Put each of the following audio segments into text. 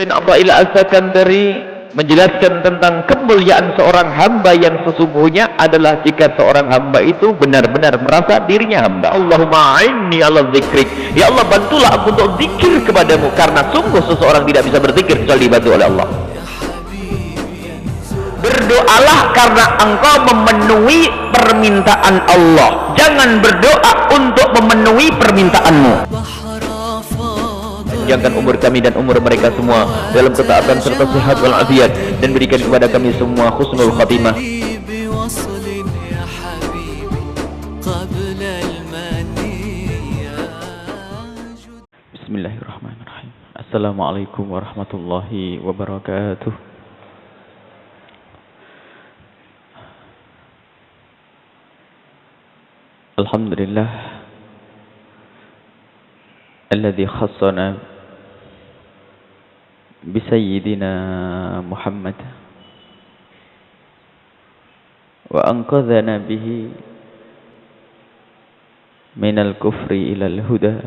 bin Athaillah As-Sakandari menjelaskan tentang kemuliaan seorang hamba yang sesungguhnya adalah jika seorang hamba itu benar-benar merasa dirinya hamba. Allahumma a'inni 'ala dzikrik. Ya Allah, bantulah aku untuk zikir kepadamu, karena sungguh seseorang tidak bisa berzikir kecuali dibantu oleh Allah. Berdoalah karena engkau memenuhi permintaan Allah. Jangan berdoa untuk memenuhi permintaanmu. Panjangkan umur kami dan umur mereka semua dalam ketaatan serta sehat walafiat, dan berikan kepada kami semua husnul khatimah. Bismillahirrahmanirrahim. Assalamualaikum warahmatullahi wabarakatuh. Alhamdulillah alladzi khassana bisayyidina Muhammad wa anqadhana bihi minal kufri ilal huda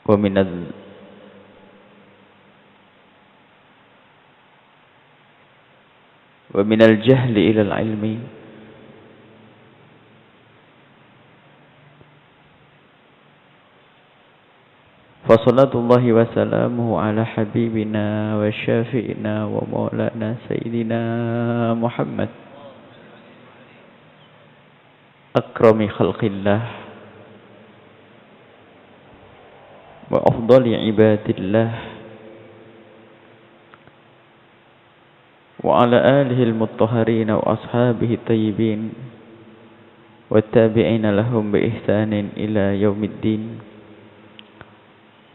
wa minal jahli ilal ilmi fa salatullahi wa salamuhu ala habibina wa syafi'ina wa maulana sayyidina Muhammad akrami khalqillah wa afdali ibadillah wa ala alihi al-mutahharin wa ashabihi tayyibin wa tabi'ina lahum bi ihsanin ila yaumiddin.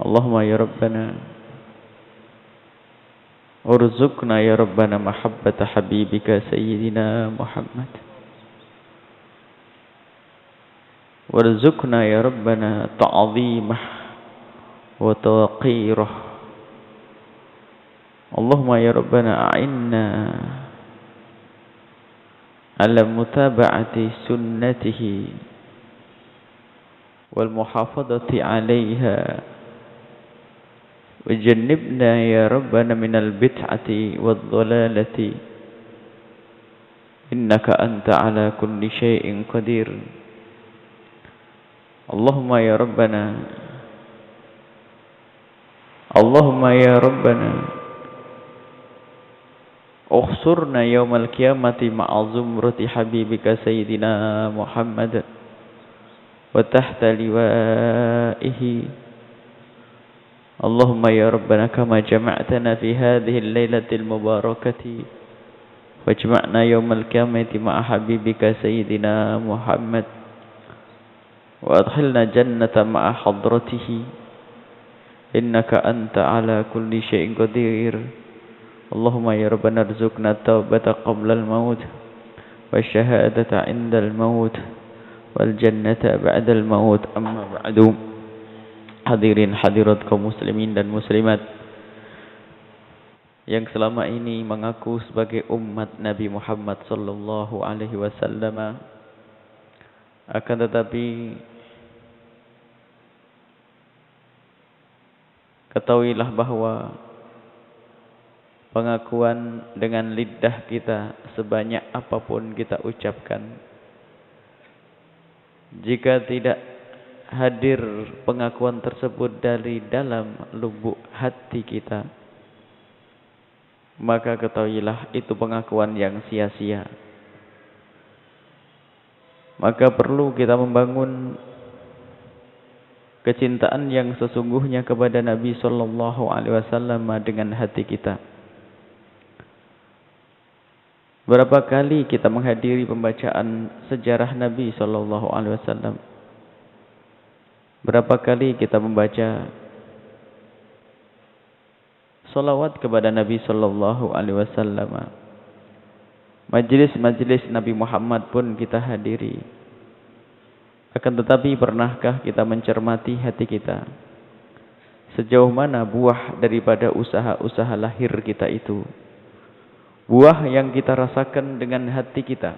Allahumma ya Rabbana urzuqna ya Rabbana mahabbata habibika sayyidina Muhammad warzuqna ya Rabbana ta'zimah wa tawqirah. Allahumma ya Rabbana a'inna ala mutaba'ati sunnatihi wal muhafadati 'alayha wajannibna ya Rabbana minal bid'ati wad dhalalati innaka anta 'ala kulli syai'in qadir. Allahumma ya Rabbana ukhsurna yawmal qiyamati ma'a zumrati habibika sayyidina Muhammad wa tahta liwa'ihi. Allahumma ya Rabbana kama jama'tana fi hadhihi al-lailatil mubarakati wajma'na yawmal qiyamati ma'a habibika sayyidina Muhammad wa adkhilna jannata ma'a hadratihi innaka anta 'ala kulli syai'in qadir. Allahumma ya Rabbana arzuqna taubata qabla al-maut wa syahadata 'inda al-maut wal jannata ba'da al-maut. Amma ba'du. Hadirin hadirat kaum muslimin dan muslimat yang selama ini mengaku sebagai umat Nabi Muhammad sallallahu alaihi wasallam, akan tetapi ketahuilah bahwa pengakuan dengan lidah kita sebanyak apapun kita ucapkan, jika tidak hadir pengakuan tersebut dari dalam lubuk hati kita, maka ketahuilah itu pengakuan yang sia-sia. Maka perlu kita membangun kecintaan yang sesungguhnya kepada Nabi sallallahu alaihi wasallam dengan hati kita. Berapa kali kita menghadiri pembacaan sejarah Nabi sallallahu alaihi wasallam? Berapa kali kita membaca salawat kepada Nabi sallallahu alaihi wasallam? Majelis-majelis Nabi Muhammad pun kita hadiri. Akan tetapi pernahkah kita mencermati hati kita? Sejauh mana buah daripada usaha-usaha lahir kita itu? Buah yang kita rasakan dengan hati kita.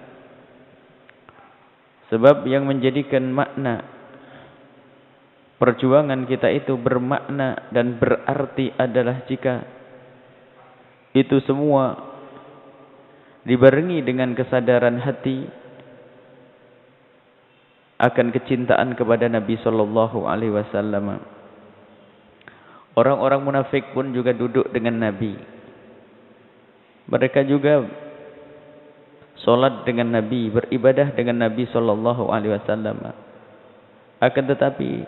Sebab yang menjadikan makna perjuangan kita itu bermakna dan berarti adalah jika itu semua dibarengi dengan kesadaran hati akan kecintaan kepada Nabi sallallahu alaihi wasallam. Orang-orang munafik pun juga duduk dengan Nabi. Mereka juga salat dengan Nabi, beribadah dengan Nabi sallallahu alaihi wasallam. Akan tetapi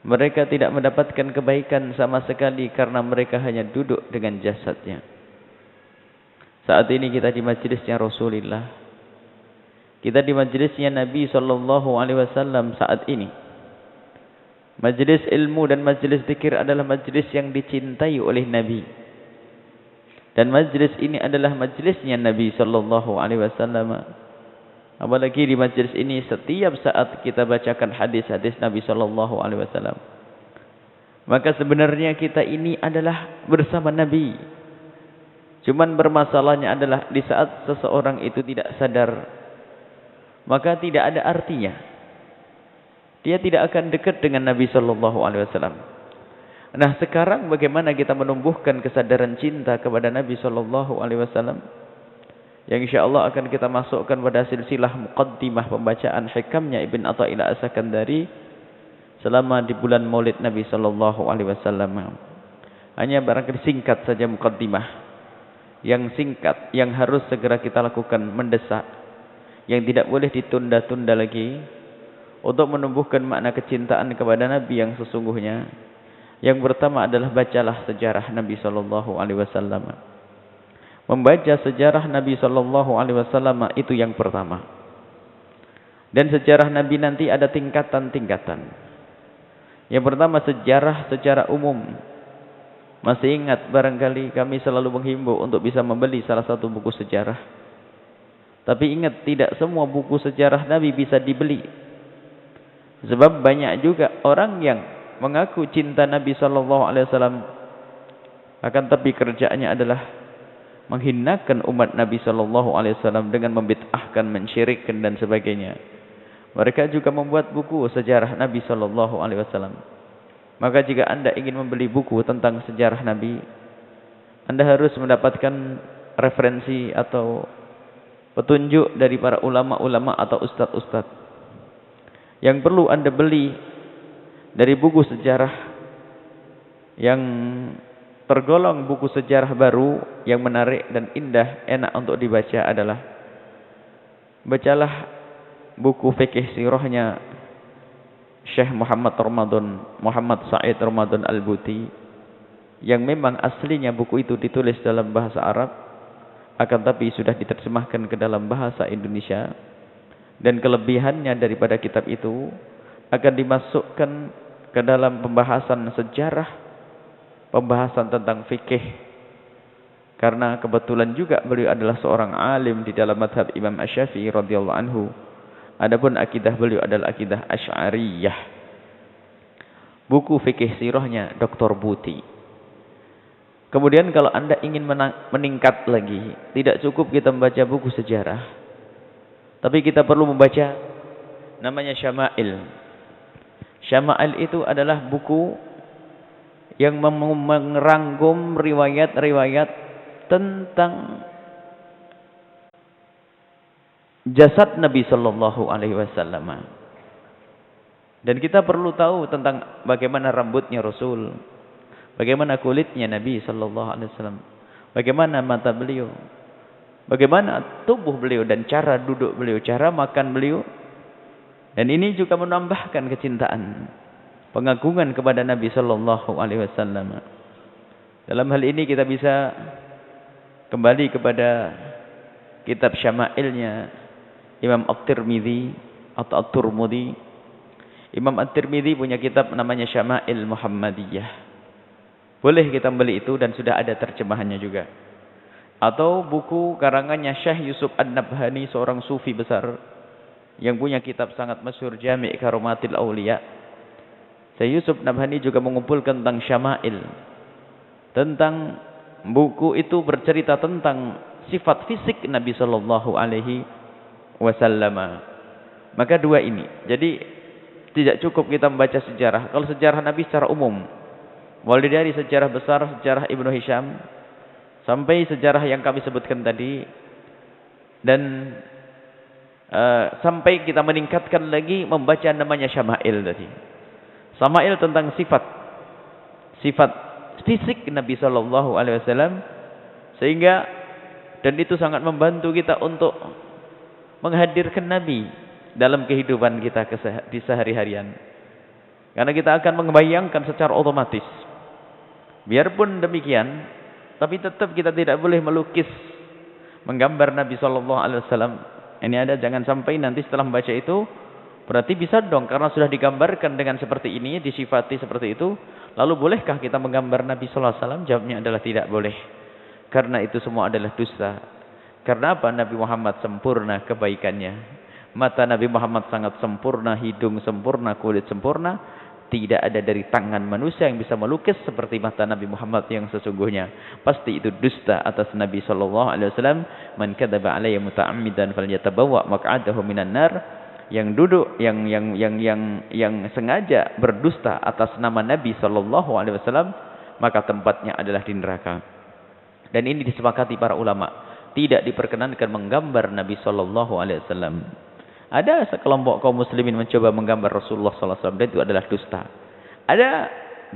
mereka tidak mendapatkan kebaikan sama sekali karena mereka hanya duduk dengan jasadnya. Saat ini kita di majlisnya Rasulullah. Kita di majlisnya Nabi sallallahu alaihi wasallam saat ini. Majlis ilmu dan majlis zikir adalah majlis yang dicintai oleh Nabi. Dan majlis ini adalah majlisnya Nabi sallallahu alaihi wasallam. Apalagi di majlis ini setiap saat kita bacakan hadis-hadis Nabi sallallahu alaihi wasallam. Maka sebenarnya kita ini adalah bersama Nabi. Cuman bermasalahnya adalah di saat seseorang itu tidak sadar, maka tidak ada artinya. Dia tidak akan dekat dengan Nabi sallallahu alaihi wasallam. Nah, sekarang bagaimana kita menumbuhkan kesadaran cinta kepada Nabi sallallahu alaihi wasallam? Yang insyaallah akan kita masukkan pada silsilah muqaddimah pembacaan hikamnya Ibn Athaillah As-Sakandari selama di bulan Maulid Nabi sallallahu alaihi wasallam. Hanya barangkali singkat saja muqaddimah. Yang singkat, yang harus segera kita lakukan, mendesak, yang tidak boleh ditunda-tunda lagi untuk menumbuhkan makna kecintaan kepada Nabi yang sesungguhnya. Yang pertama adalah bacalah sejarah Nabi sallallahu alaihi wasallam. Membaca sejarah Nabi sallallahu alaihi wasallam itu yang pertama. Dan sejarah Nabi nanti ada tingkatan-tingkatan. Yang pertama sejarah secara umum. Masih ingat barangkali kami selalu menghimbau untuk bisa membeli salah satu buku sejarah. Tapi ingat, tidak semua buku sejarah Nabi bisa dibeli. Sebab banyak juga orang yang mengaku cinta Nabi sallallahu alaihi wasallam, akan tapi kerjaannya adalah menghinakan umat Nabi sallallahu alaihi wasallam dengan membid'ahkan, mensyirikkan dan sebagainya. Mereka juga membuat buku sejarah Nabi sallallahu alaihi wasallam. Maka jika Anda ingin membeli buku tentang sejarah Nabi, Anda harus mendapatkan referensi atau petunjuk dari para ulama-ulama atau ustadz-ustadz. Yang perlu Anda beli dari buku sejarah yang tergolong buku sejarah baru yang menarik dan indah, enak untuk dibaca adalah bacalah buku fikih sirahnya Syekh Muhammad Sa'id Ramadan Al-Buti, yang memang aslinya buku itu ditulis dalam bahasa Arab akan tapi sudah diterjemahkan ke dalam bahasa Indonesia. Dan kelebihannya daripada kitab itu akan dimasukkan ke dalam pembahasan sejarah, pembahasan tentang fikih. Karena kebetulan juga beliau adalah seorang alim di dalam mazhab Imam Asy-Syafi'i radhiyallahu anhu. Adapun akidah beliau adalah akidah Asy'ariyah. Buku fikih sirahnya Dr. Buti. Kemudian kalau Anda ingin meningkat lagi, tidak cukup kita membaca buku sejarah, tapi kita perlu membaca namanya Syama'il. Syama'il itu adalah buku yang merangkum riwayat-riwayat tentang jasad Nabi sallallahu alaihi wasallam. Dan kita perlu tahu tentang bagaimana rambutnya Rasul, bagaimana kulitnya Nabi sallallahu alaihi wasallam, bagaimana mata beliau, bagaimana tubuh beliau dan cara duduk beliau, cara makan beliau. Dan ini juga menambahkan kecintaan, pengagungan kepada Nabi sallallahu alaihi wasallam. Dalam hal ini kita bisa kembali kepada kitab Syama'ilnya Imam At-Tirmidzi atau At-Turmudi. Imam At-Tirmidzi punya kitab namanya Syama'il Muhammadiyah. Boleh kita beli itu dan sudah ada terjemahannya juga. Atau buku karangannya Syekh Yusuf An-Nabhani, seorang sufi besar yang punya kitab sangat masyhur Jami' Karomatil Auliya. Syekh Yusuf Nabhani juga mengumpulkan tentang Syama'il. Tentang buku itu bercerita tentang sifat fisik Nabi sallallahu alaihi wasallam. Maka dua ini. Jadi Tidak cukup kita membaca sejarah. Kalau sejarah Nabi secara umum, mulai dari sejarah besar, sejarah Ibnu Hisham, sampai sejarah yang kami sebutkan tadi, dan sampai kita meningkatkan lagi membaca namanya Syama'il tadi. Syama'il tentang sifat fisik Nabi sallallahu alaihi wasallam, sehingga dan itu sangat membantu kita untuk menghadirkan Nabi dalam kehidupan kita di sehari-harian. Karena kita akan membayangkan secara otomatis. Biarpun demikian, tapi tetap kita tidak boleh melukis, menggambar Nabi sallallahu alaihi wasallam. Ini ada, jangan sampai nanti setelah membaca itu, berarti bisa dong karena sudah digambarkan dengan seperti ini, disifati seperti itu, lalu bolehkah kita menggambar Nabi sallallahu alaihi wasallam? Jawabnya adalah tidak boleh. Karena itu semua adalah dusta. Karena apa? Nabi Muhammad sempurna kebaikannya. Mata Nabi Muhammad sangat sempurna, hidung sempurna, kulit sempurna. Tidak ada dari tangan manusia yang bisa melukis seperti mata Nabi Muhammad yang sesungguhnya. Pasti itu dusta atas Nabi sallallahu alaihi wasallam. Man kadzaba alayya muta'ammidan falyatabawwa maq'adahu minan nar. Yang duduk yang sengaja berdusta atas nama Nabi sallallahu alaihi wasallam, maka tempatnya adalah di neraka. Dan ini disepakati para ulama, tidak diperkenankan menggambar Nabi sallallahu alaihi wasallam. Ada sekelompok kaum muslimin mencoba menggambar Rasulullah sallallahu alaihi wasallam, dan itu adalah dusta. Ada,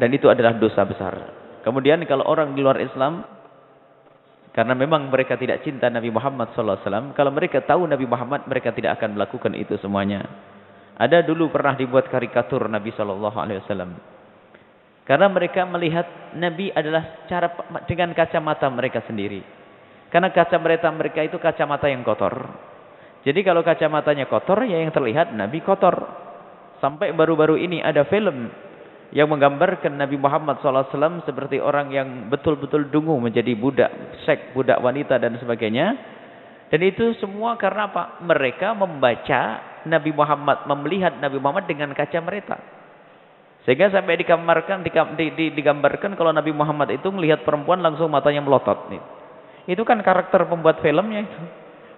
dan itu adalah dosa besar. Kemudian kalau orang di luar Islam, karena memang mereka tidak cinta Nabi Muhammad sallallahu alaihi wasallam, kalau mereka tahu Nabi Muhammad, mereka tidak akan melakukan itu semuanya. Ada dulu pernah dibuat karikatur Nabi sallallahu alaihi wasallam. Karena mereka melihat Nabi adalah cara dengan kacamata mereka sendiri. Karena kacamata mereka itu kacamata yang kotor. Jadi kalau kacamatanya kotor, ya yang terlihat Nabi kotor. Sampai baru-baru ini ada film yang menggambarkan Nabi Muhammad SAW seperti orang yang betul-betul dungu, menjadi budak seks, budak wanita dan sebagainya. Dan itu semua karena apa? Mereka membaca Nabi Muhammad, melihat Nabi Muhammad dengan kaca mereka. Sehingga sampai digambarkan kalau Nabi Muhammad itu melihat perempuan langsung matanya melotot. Itu kan karakter pembuat filmnya itu.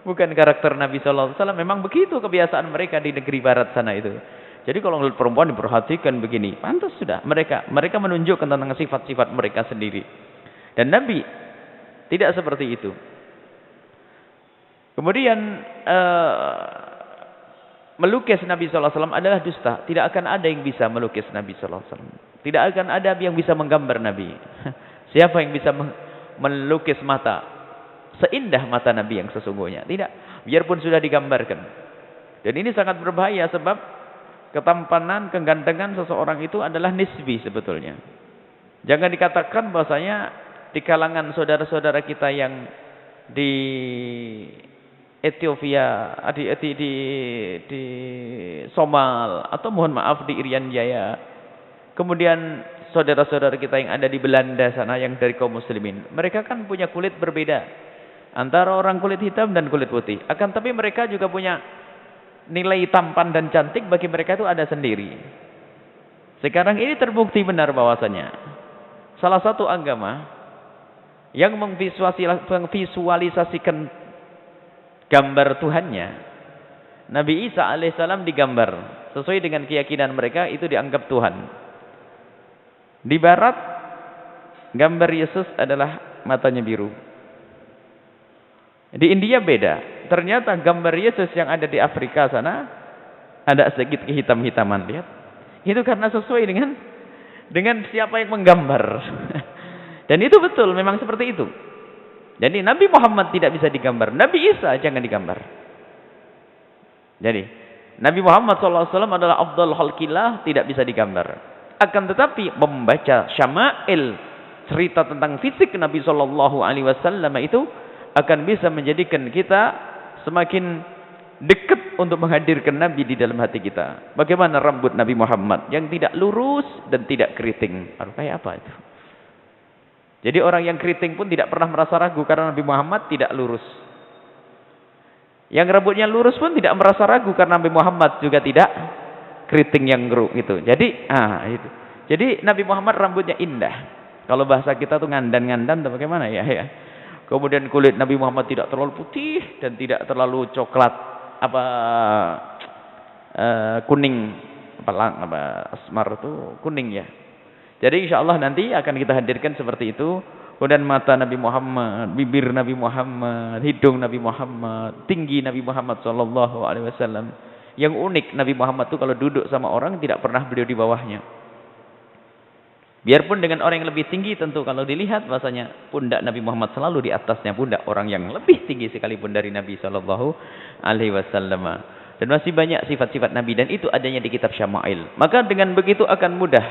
Bukan karakter Nabi sallallahu alaihi wasallam. Memang begitu kebiasaan mereka di negeri barat sana itu. Jadi kalau melihat perempuan diperhatikan begini, pantas sudah. Mereka menunjukkan tentang sifat-sifat mereka sendiri. Dan Nabi tidak seperti itu. Kemudian melukis Nabi sallallahu alaihi wasallam adalah dusta. Tidak akan ada yang bisa melukis Nabi sallallahu alaihi wasallam. Tidak akan ada yang bisa menggambar Nabi. Siapa yang bisa melukis mata seindah mata Nabi yang sesungguhnya? Tidak. Biarpun sudah digambarkan. Dan ini sangat berbahaya sebab ketampanan, kegantengan seseorang itu adalah nisbi sebetulnya. Jangan dikatakan bahwasanya di kalangan saudara-saudara kita yang di Ethiopia, di Somal, atau mohon maaf di Irian Jaya, kemudian saudara-saudara kita yang ada di Belanda sana yang dari kaum muslimin, mereka kan punya kulit berbeda antara orang kulit hitam dan kulit putih. Akan tapi mereka juga punya nilai tampan dan cantik, bagi mereka itu ada sendiri. Sekarang ini terbukti benar bahwasanya salah satu agama yang memvisualisasikan gambar Tuhannya, Nabi Isa alaihissalam digambar sesuai dengan keyakinan mereka, itu dianggap Tuhan. Di barat gambar Yesus adalah matanya biru. Di India beda. Ternyata gambar Yesus yang ada di Afrika sana ada sedikit kehitam-hitaman, lihat. Itu karena sesuai dengan siapa yang menggambar. Dan itu betul, memang seperti itu. Jadi Nabi Muhammad tidak bisa digambar, Nabi Isa jangan digambar. Jadi Nabi Muhammad SAW adalah afdal khalqillah, tidak bisa digambar. Akan tetapi membaca syama'il, cerita tentang fisik Nabi SAW itu akan bisa menjadikan kita semakin dekat untuk menghadirkan Nabi di dalam hati kita. Bagaimana rambut Nabi Muhammad yang tidak lurus dan tidak keriting? Aduh, kayak apa itu? Jadi orang yang keriting pun tidak pernah merasa ragu karena Nabi Muhammad tidak lurus. Yang rambutnya lurus pun tidak merasa ragu karena Nabi Muhammad juga tidak keriting yang geruk gitu. Jadi, itu. Jadi Nabi Muhammad rambutnya indah. Kalau bahasa kita tuh ngandan-ngandan atau bagaimana ya? Kemudian kulit Nabi Muhammad tidak terlalu putih dan tidak terlalu coklat kuning. asmar itu kuning ya. Jadi insya Allah nanti akan kita hadirkan seperti itu. Kemudian mata Nabi Muhammad, bibir Nabi Muhammad, hidung Nabi Muhammad, tinggi Nabi Muhammad sallallahu alaihi wasallam. Yang unik Nabi Muhammad itu kalau duduk sama orang tidak pernah beliau di bawahnya. Biarpun dengan orang yang lebih tinggi tentu kalau dilihat bahasanya pundak Nabi Muhammad selalu di atasnya pundak orang yang lebih tinggi sekalipun dari Nabi sallallahu alaihi wasallam. Dan masih banyak sifat-sifat Nabi dan itu adanya di kitab Syama'il. Maka dengan begitu akan mudah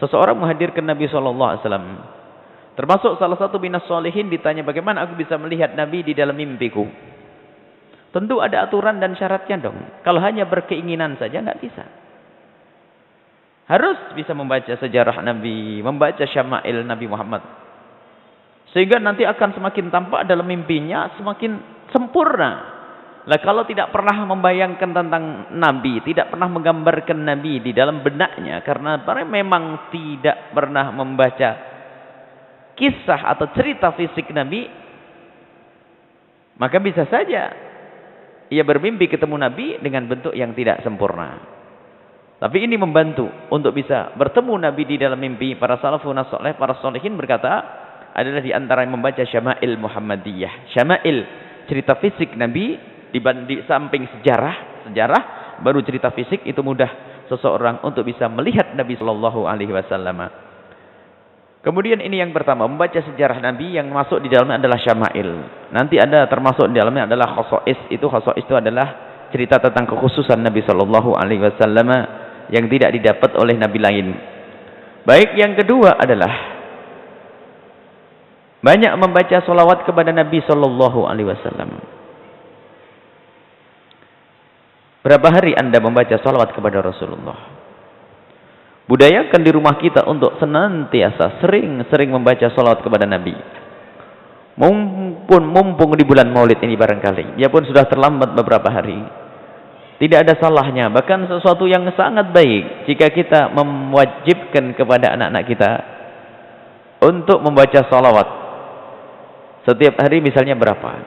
seseorang menghadirkan Nabi sallallahu alaihi wasallam. Termasuk salah satu minas sholihin ditanya bagaimana aku bisa melihat Nabi di dalam mimpiku. Tentu ada aturan dan syaratnya dong. Kalau hanya berkeinginan saja nggak bisa. Harus bisa membaca sejarah Nabi, membaca syama'il Nabi Muhammad. Sehingga nanti akan semakin tampak dalam mimpinya, semakin sempurna. Lah kalau tidak pernah membayangkan tentang Nabi, tidak pernah menggambarkan Nabi di dalam benaknya, karena memang tidak pernah membaca kisah atau cerita fisik Nabi, maka bisa saja ia bermimpi ketemu Nabi dengan bentuk yang tidak sempurna. Tapi ini membantu untuk bisa bertemu Nabi di dalam mimpi. Para salafun saleh, para sholihin berkata adalah di antara yang membaca Syama'il Muhammadiyah. Syama'il, cerita fisik Nabi di samping sejarah baru cerita fisik, itu mudah seseorang untuk bisa melihat Nabi sallallahu alaihi wasallam. Kemudian ini yang pertama, membaca sejarah Nabi yang masuk di dalamnya adalah Syama'il. Nanti ada termasuk di dalamnya adalah Khosa'is. Khosa'is itu adalah cerita tentang kekhususan Nabi sallallahu alaihi wasallam yang tidak didapat oleh Nabi lain. Baik, yang kedua adalah banyak membaca salawat kepada Nabi sallallahu alaihi wasallam. Berapa hari Anda membaca salawat kepada Rasulullah? Budayakan di rumah kita untuk senantiasa sering-sering membaca salawat kepada Nabi. Mumpung di bulan Maulid ini barangkali, ya pun sudah terlambat beberapa hari. Tidak ada salahnya, bahkan sesuatu yang sangat baik jika kita mewajibkan kepada anak-anak kita untuk membaca salawat. Setiap hari misalnya berapa?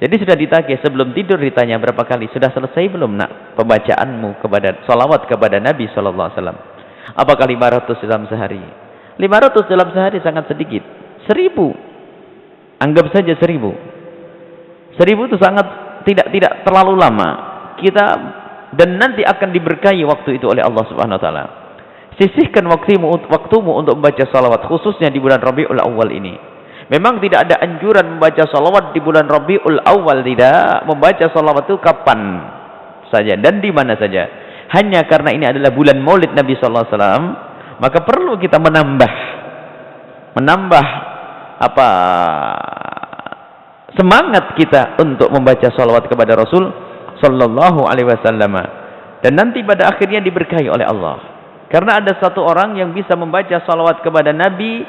Jadi sudah ditagih sebelum tidur, ditanya berapa kali, sudah selesai belum nak pembacaanmu kepada salawat kepada Nabi sallallahu alaihi wasallam? Apakah 500 dalam sehari? 500 dalam sehari sangat sedikit. 1000. Anggap saja 1000. 1000 itu sangat tidak terlalu lama. Kita dan nanti akan diberkahi waktu itu oleh Allah Subhanahu wa taala. Sisihkan waktumu untuk membaca salawat khususnya di bulan Rabiul Awal ini. Memang tidak ada anjuran membaca salawat di bulan Rabiul Awal, tidak. Membaca salawat itu kapan saja dan di mana saja. Hanya karena ini adalah bulan Maulid Nabi sallallahu alaihi wasallam, maka perlu kita menambah semangat kita untuk membaca salawat kepada Rasul sallallahu alaihi wasallam, dan nanti pada akhirnya diberkahi oleh Allah. Karena ada satu orang yang bisa membaca salawat kepada Nabi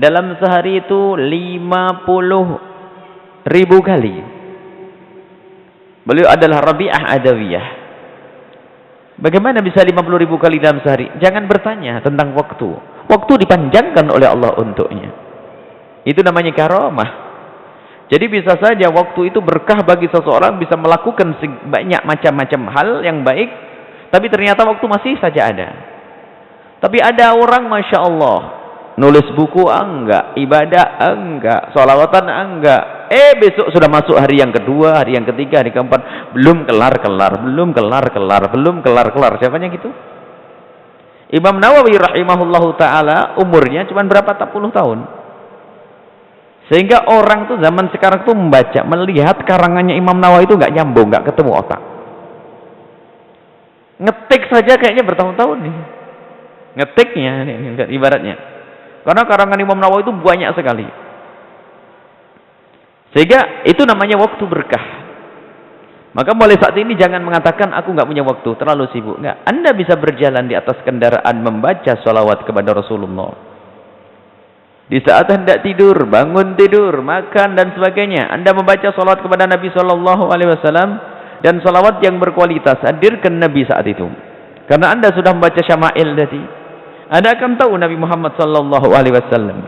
dalam sehari itu 50.000 kali. Beliau adalah Rabi'ah Adawiyah. Bagaimana bisa 50.000 kali dalam sehari? Jangan bertanya tentang waktu. Waktu dipanjangkan oleh Allah untuknya. Itu namanya karamah. Jadi bisa saja waktu itu berkah bagi seseorang, bisa melakukan banyak macam-macam hal yang baik, tapi ternyata waktu masih saja ada. Tapi ada orang Masya Allah, nulis buku enggak, ibadah enggak, sholawatan enggak. Besok sudah masuk hari yang kedua, hari yang ketiga, hari keempat, belum kelar-kelar. Siapanya gitu? Imam Nawawi rahimahullahu ta'ala umurnya cuma berapa puluh tahun. Sehingga orang tuh zaman sekarang tuh membaca, melihat karangannya Imam Nawawi itu nggak nyambung, nggak ketemu otak. Ngetik saja kayaknya bertahun-tahun nih. Ngetiknya nih, ibaratnya. Karena karangan Imam Nawawi itu banyak sekali. Sehingga itu namanya waktu berkah. Maka mulai saat ini jangan mengatakan aku nggak punya waktu, terlalu sibuk. Nggak. Anda bisa berjalan di atas kendaraan membaca sholawat kepada Rasulullah. Di saat hendak tidur, bangun tidur, makan dan sebagainya, Anda membaca salawat kepada Nabi sallallahu alaihi wasallam, dan salawat yang berkualitas. Hadirkan Nabi saat itu. Karena Anda sudah membaca Syama'il tadi, Anda akan tahu Nabi Muhammad sallallahu alaihi wasallam.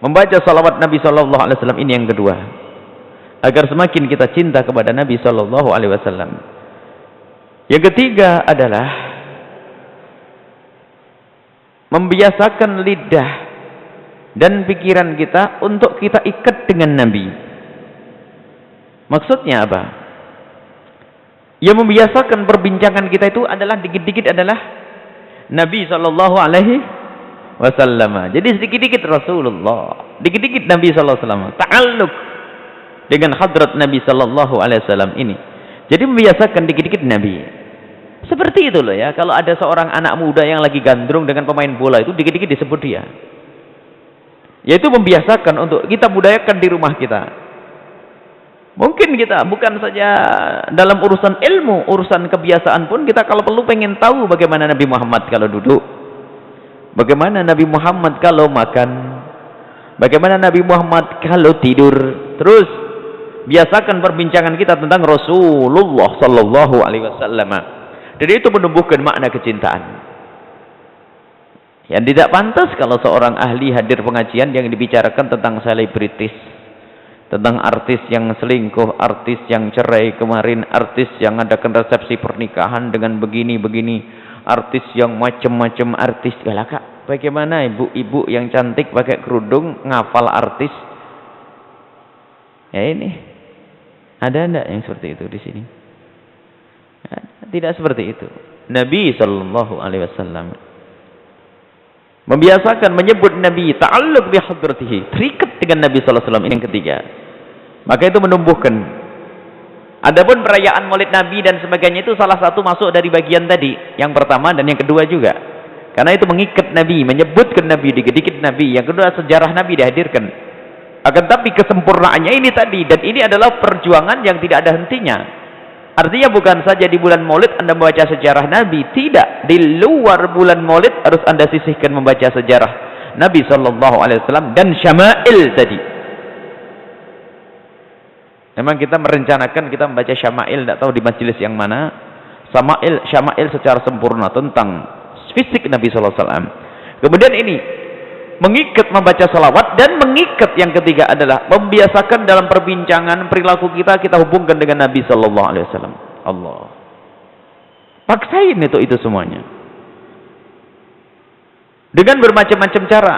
Membaca salawat Nabi sallallahu alaihi wasallam ini yang kedua. Agar semakin kita cinta kepada Nabi sallallahu alaihi wasallam. Yang ketiga adalah membiasakan lidah dan pikiran kita untuk kita ikat dengan Nabi. Maksudnya apa? Yang membiasakan perbincangan kita itu adalah dikit-dikit adalah Nabi sallallahu alaihi wasallam. Jadi sedikit-dikit Rasulullah, dikit-dikit Nabi sallallahu alaihi wasallam. Ta'alluq dengan hadrat Nabi sallallahu alaihi wasallam ini. Jadi membiasakan dikit-dikit Nabi. Seperti itu loh ya, kalau ada seorang anak muda yang lagi gandrung dengan pemain bola itu dikit-dikit disebut dia. Yaitu membiasakan untuk kita budayakan di rumah kita. Mungkin kita bukan saja dalam urusan ilmu, urusan kebiasaan pun kita kalau perlu pengen tahu bagaimana Nabi Muhammad kalau duduk, bagaimana Nabi Muhammad kalau makan, bagaimana Nabi Muhammad kalau tidur. Terus biasakan perbincangan kita tentang Rasulullah sallallahu alaihi wasallam. Jadi itu menumbuhkan makna kecintaan. Yang tidak pantas kalau seorang ahli hadir pengajian yang dibicarakan tentang selebritis, tentang artis yang selingkuh, artis yang cerai kemarin, artis yang adakan resepsi pernikahan dengan begini-begini, artis yang macam-macam artis. Galaka, bagaimana ibu-ibu yang cantik pakai kerudung ngafal artis? Ya ini, ada enggak yang seperti itu di sini? Tidak seperti itu. Nabi sallallahu alaihi wasallam membiasakan menyebut Nabi, ta'alluq bi hadratihi, terikat dengan Nabi sallallahu alaihi wasallam. Ini yang ketiga. Maka itu menumbuhkan. Adapun perayaan Maulid Nabi dan sebagainya itu salah satu masuk dari bagian tadi, yang pertama dan yang kedua juga. Karena itu mengikat Nabi, menyebutkan Nabi, dikit-dikit Nabi. Yang kedua sejarah Nabi dihadirkan. Akan tapi kesempurnaannya ini tadi, dan ini adalah perjuangan yang tidak ada hentinya. Artinya bukan saja di bulan Maulid Anda membaca sejarah Nabi, tidak. Di luar bulan Maulid harus Anda sisihkan membaca sejarah Nabi sallallahu alaihi wasallam dan syama'il tadi. Memang kita merencanakan kita membaca syama'il, tidak tahu di majelis yang mana. Syama'il secara sempurna tentang fisik Nabi sallallahu alaihi wasallam. Kemudian ini mengikat membaca salawat, dan mengikat yang ketiga adalah membiasakan dalam perbincangan perilaku kita hubungkan dengan Nabi sallallahu alaihi wasallam. Allah. Paksain itu semuanya. Dengan bermacam-macam cara.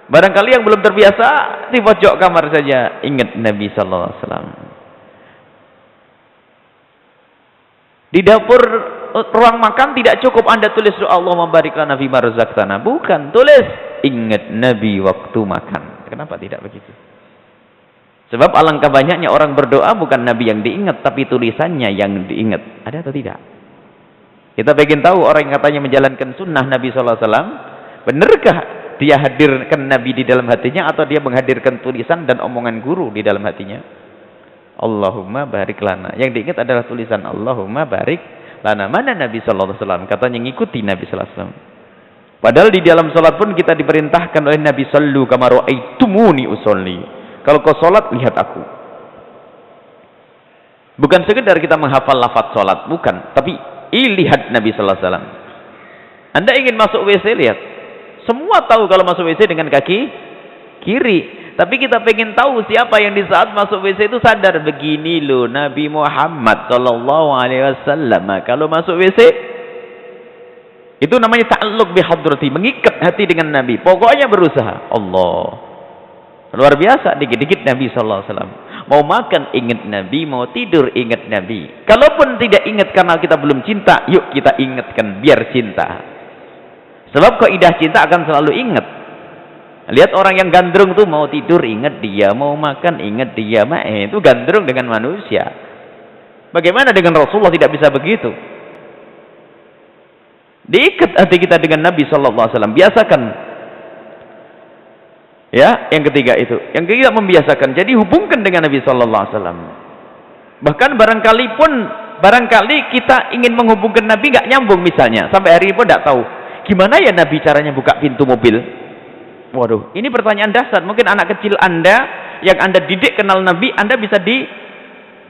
Barangkali yang belum terbiasa di pojok kamar saja ingat Nabi sallallahu alaihi wasallam. Di dapur ruang makan tidak cukup Anda tulis doa Allahumma barik lana fima razaqtana. Bukan, tulis ingat Nabi waktu makan. Kenapa tidak begitu? Sebab alangkah banyaknya orang berdoa bukan Nabi yang diingat, tapi tulisannya yang diingat. Ada atau tidak? Kita ingin tahu orang yang katanya menjalankan sunnah Nabi sallallahu alaihi wasallam, benarkah dia hadirkan Nabi di dalam hatinya, atau dia menghadirkan tulisan dan omongan guru di dalam hatinya? Allahumma barik lana. Yang diingat adalah tulisan Allahumma barik lana. Mana Nabi sallallahu alaihi wasallam? Katanya ngikuti Nabi sallallahu alaihi wasallam. Padahal di dalam salat pun kita diperintahkan oleh Nabi sallu kama ra'aitumuni usolli. Kalau kau salat lihat aku. Bukan sekedar kita menghafal lafaz salat, bukan, tapi lihat Nabi sallallahu alaihi wasallam. Anda ingin masuk WC, lihat. Semua tahu kalau masuk WC dengan kaki kiri. Tapi kita pengen tahu siapa yang di saat masuk WC itu sadar begini loh Nabi Muhammad sallallahu alaihi wasallam kalau masuk WC. Itu namanya ta'alluq bi hadrati, mengikat hati dengan Nabi. Pokoknya berusaha. Allah. Luar biasa, dikit-dikit Nabi sallallahu alaihi wasallam. Mau makan ingat Nabi, mau tidur ingat Nabi. Kalaupun tidak ingat karena kita belum cinta, yuk kita ingatkan biar cinta. Sebab kaidah cinta akan selalu ingat. Lihat orang yang gandrung tuh, mau tidur ingat dia, mau makan ingat dia. Itu gandrung dengan manusia. Bagaimana dengan Rasulullah tidak bisa begitu? Diikat hati kita dengan Nabi sallallahu alaihi wasallam. Biasakan. Ya, yang ketiga itu. Yang ketiga membiasakan. Jadi hubungkan dengan Nabi sallallahu alaihi wasallam. Bahkan barangkali kita ingin menghubungkan Nabi nggak nyambung misalnya. Sampai hari ini pun tidak tahu. Gimana ya Nabi caranya buka pintu mobil? Waduh, ini pertanyaan dasar. Mungkin anak kecil Anda yang Anda didik kenal Nabi, Anda bisa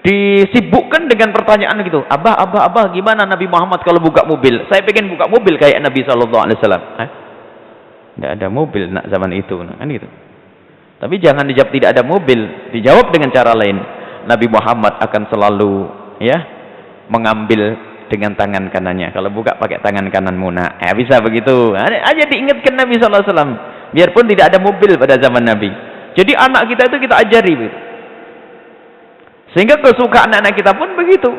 disibukkan dengan pertanyaan gitu. Abah, gimana Nabi Muhammad kalau buka mobil? Saya pengen buka mobil kayak Nabi sallallahu alaihi wasallam. Tidak ada mobil nak zaman itu, kan gitu. Tapi jangan dijawab tidak ada mobil, dijawab dengan cara lain. Nabi Muhammad akan selalu mengambil dengan tangan kanannya. Kalau buka pakai tangan kananmu, nah bisa begitu. Aja diingatkan Nabi sallallahu alaihi wasallam. Biarpun tidak ada mobil pada zaman Nabi. Jadi anak kita itu kita ajari begitu. Sehingga kesukaan anak kita pun begitu.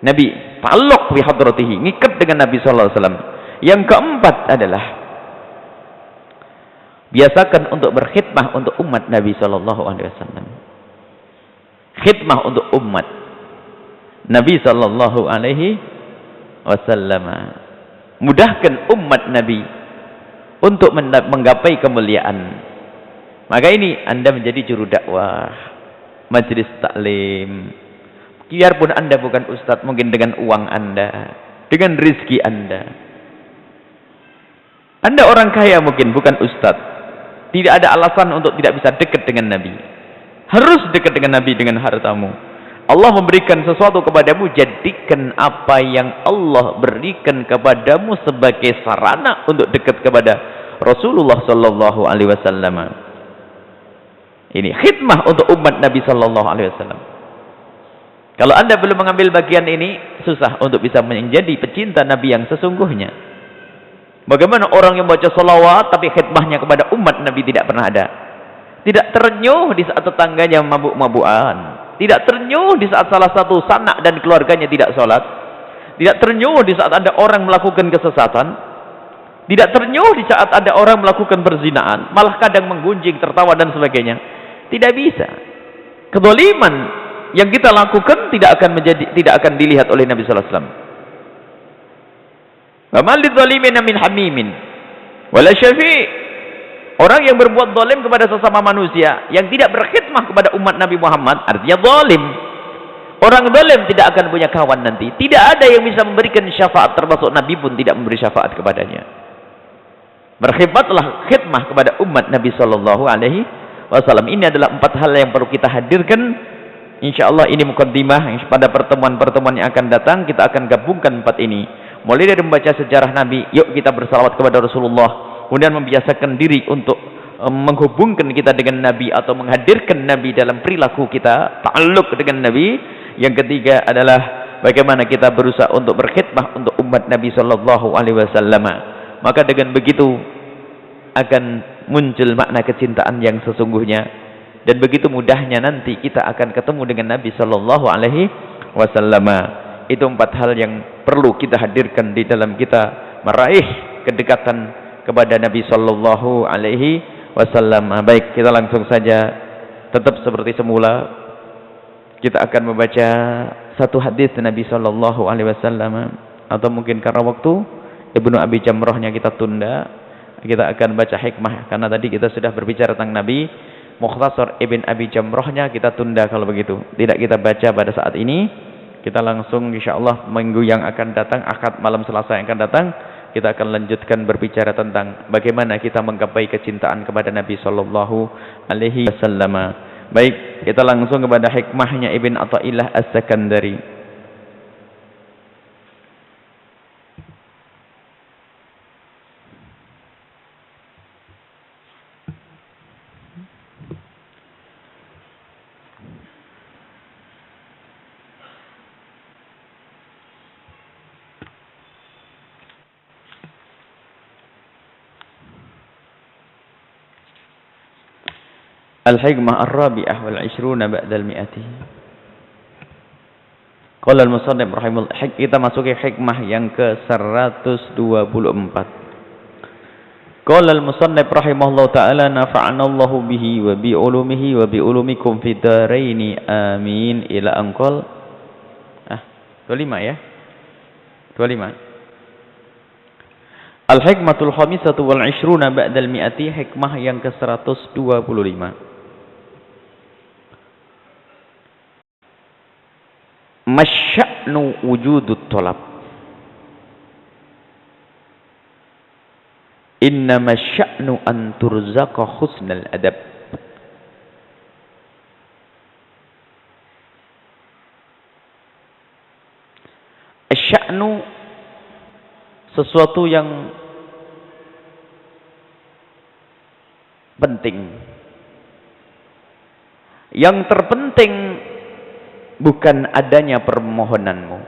Nabi ta'alluq bi hadratihi, ngikat dengan Nabi sallallahu alaihi wasallam. Yang keempat adalah biasakan untuk berkhidmah untuk umat Nabi sallallahu alaihi wasallam. Khidmah untuk umat Nabi sallallahu alaihi wasallam. Mudahkan umat Nabi untuk menggapai kemuliaan. Maka ini Anda menjadi juru dakwah, majelis taklim. Biarpun Anda bukan ustadz, mungkin dengan uang Anda, dengan rezeki Anda. Anda orang kaya mungkin, bukan ustadz. Tidak ada alasan untuk tidak bisa dekat dengan Nabi. Harus dekat dengan Nabi dengan hartamu. Allah memberikan sesuatu kepadamu, jadikan apa yang Allah berikan kepadamu sebagai sarana untuk dekat kepada Rasulullah sallallahu alaihi wasallam. Ini khidmah untuk umat Nabi sallallahu alaihi wasallam. Kalau Anda belum mengambil bagian ini, susah untuk bisa menjadi pecinta Nabi yang sesungguhnya. Bagaimana orang yang baca salawat tapi khidmahnya kepada umat Nabi tidak pernah ada. Tidak ternyuh di saat tetangganya mabuk-mabukan. Tidak ternyuh di saat salah satu sanak dan keluarganya tidak sholat. Tidak ternyuh di saat ada orang melakukan kesesatan. Tidak ternyuh di saat ada orang melakukan perzinaan. Malah kadang menggunjing, tertawa dan sebagainya. Tidak bisa. Kezaliman yang kita lakukan tidak akan dilihat oleh Nabi sallallahu alaihi wasallam. Wa mal lidzalimin min hamimin wala syafi'. Orang yang berbuat zalim kepada sesama manusia, yang tidak berkhidmah kepada umat Nabi Muhammad, artinya zalim. Orang zalim tidak akan punya kawan nanti. Tidak ada yang bisa memberikan syafaat, termasuk Nabi pun tidak memberi syafaat kepadanya. Berkhidmatlah, khidmah kepada umat Nabi sallallahu alaihi wasallam. Ini adalah 4 hal yang perlu kita hadirkan. Insyaallah ini mukaddimah. Pada pertemuan-pertemuan yang akan datang kita akan gabungkan 4 ini. Mulai dari membaca sejarah Nabi, yuk kita bersalawat kepada Rasulullah. Kemudian membiasakan diri untuk menghubungkan kita dengan Nabi atau menghadirkan Nabi dalam perilaku kita, ta'alluq dengan Nabi. Yang ketiga adalah bagaimana kita berusaha untuk berkhidmah untuk umat Nabi sallallahu alaihi wasallam. Maka dengan begitu akan muncul makna kecintaan yang sesungguhnya, dan begitu mudahnya nanti kita akan ketemu dengan Nabi sallallahu alaihi wasallam. Itu 4 hal yang perlu kita hadirkan di dalam kita meraih kedekatan kepada Nabi sallallahu alaihi wasallam. Baik, kita langsung saja, tetap seperti semula. Kita akan membaca satu hadis Nabi sallallahu alaihi wasallam, atau mungkin karena waktu Ibnu Abi Jamrahnya kita tunda. Kita akan baca hikmah karena tadi kita sudah berbicara tentang Nabi. Mukhtasar Ibn Abi Jamrahnya kita tunda kalau begitu. Tidak kita baca pada saat ini. Kita langsung insyaallah minggu yang akan datang, akad malam Selasa yang akan datang, kita akan lanjutkan berbicara tentang bagaimana kita menggapai kecintaan kepada Nabi sallallahu alaihi wasallam. Baik, kita langsung kepada hikmahnya Ibn Athaillah As-Sakandari. Al-hikmah ar-rabi'ah wal 'ishruna ba'dal mi'ati. Qala al-musannif rahimahullah, kita masuki hikmah yang ke-124. Qala al-musannif rahimahullah ta'ala, nafa'ana Allahu bihi wa bi ulumihi wa bi ulumikum fid dharain amin, ila anqal 25 ya. 25. Al-hikmatul khamisatu wal 'ishruna ba'dal mi'ati, hikmah yang ke-125. Masya'nu wujudut tolab, inna masya'nu an turzaqa husnal adab. Asya'nu sesuatu yang penting, yang terpenting bukan adanya permohonanmu.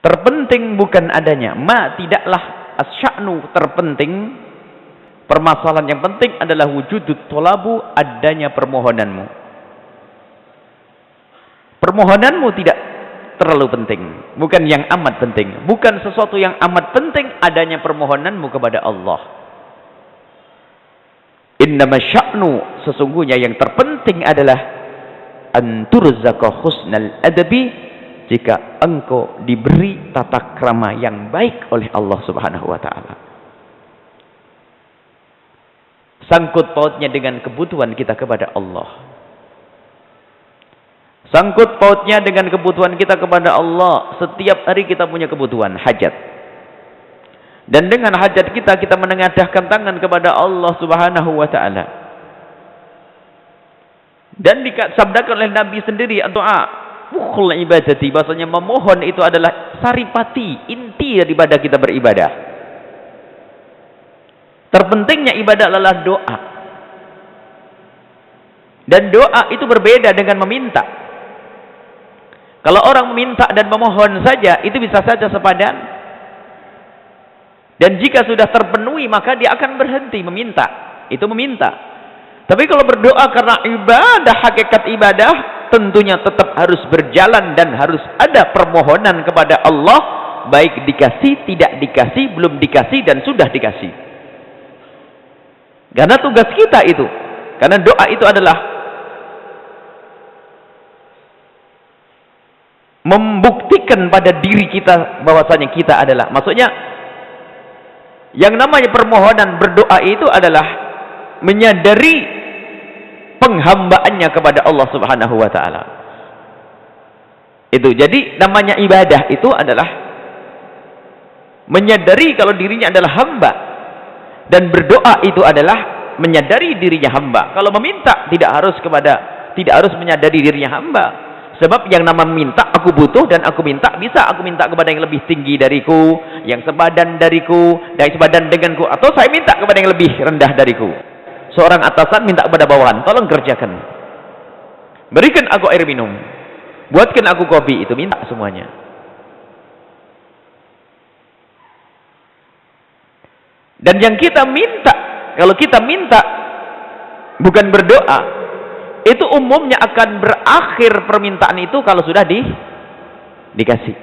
Terpenting bukan adanya. Tidaklah asya'nu terpenting. Permasalahan yang penting adalah wujudut tolabu, adanya permohonanmu. Permohonanmu tidak terlalu penting, bukan yang amat penting, bukan sesuatu yang amat penting adanya permohonanmu kepada Allah. Innama sya'nu, sesungguhnya yang terpenting adalah anturzaka husnal adabi, jika engkau diberi tata krama yang baik oleh Allah Subhanahu wa taala. Sangkut pautnya dengan kebutuhan kita kepada Allah. Sangkut pautnya dengan kebutuhan kita kepada Allah. Setiap hari kita punya kebutuhan, hajat. Dan dengan hajat kita, kita menengadahkan tangan kepada Allah Subhanahu wa ta'ala. Dan disabdakan oleh Nabi sendiri, doa mukhul ibadati, bahasanya memohon itu adalah saripati, inti daripada kita beribadah. Terpentingnya ibadah adalah doa. Dan doa itu berbeda dengan meminta. Kalau orang meminta dan memohon saja, itu bisa saja sepadan. Dan jika sudah terpenuhi, maka dia akan berhenti meminta. Itu meminta. Tapi kalau berdoa karena ibadah, hakikat ibadah, tentunya tetap harus berjalan dan harus ada permohonan kepada Allah. Baik dikasih, tidak dikasih, belum dikasih, dan sudah dikasih. Karena tugas kita itu. Karena doa itu adalah membuktikan pada diri kita bahwasanya kita adalah, maksudnya yang namanya permohonan berdoa itu adalah menyadari penghambaannya kepada Allah Subhanahu wa taala. Itu jadi namanya ibadah itu adalah menyadari kalau dirinya adalah hamba, dan berdoa itu adalah menyadari dirinya hamba. Kalau meminta tidak harus menyadari dirinya hamba. Sebab yang nama minta, aku butuh dan aku minta, bisa aku minta kepada yang lebih tinggi dariku, yang sebadan dariku, yang sebadan denganku, atau saya minta kepada yang lebih rendah dariku. Seorang atasan minta kepada bawahan, tolong kerjakan, berikan aku air minum, buatkan aku kopi, itu minta semuanya. Dan yang kita minta, kalau kita minta bukan berdoa, itu umumnya akan berakhir permintaan itu kalau sudah dikasih.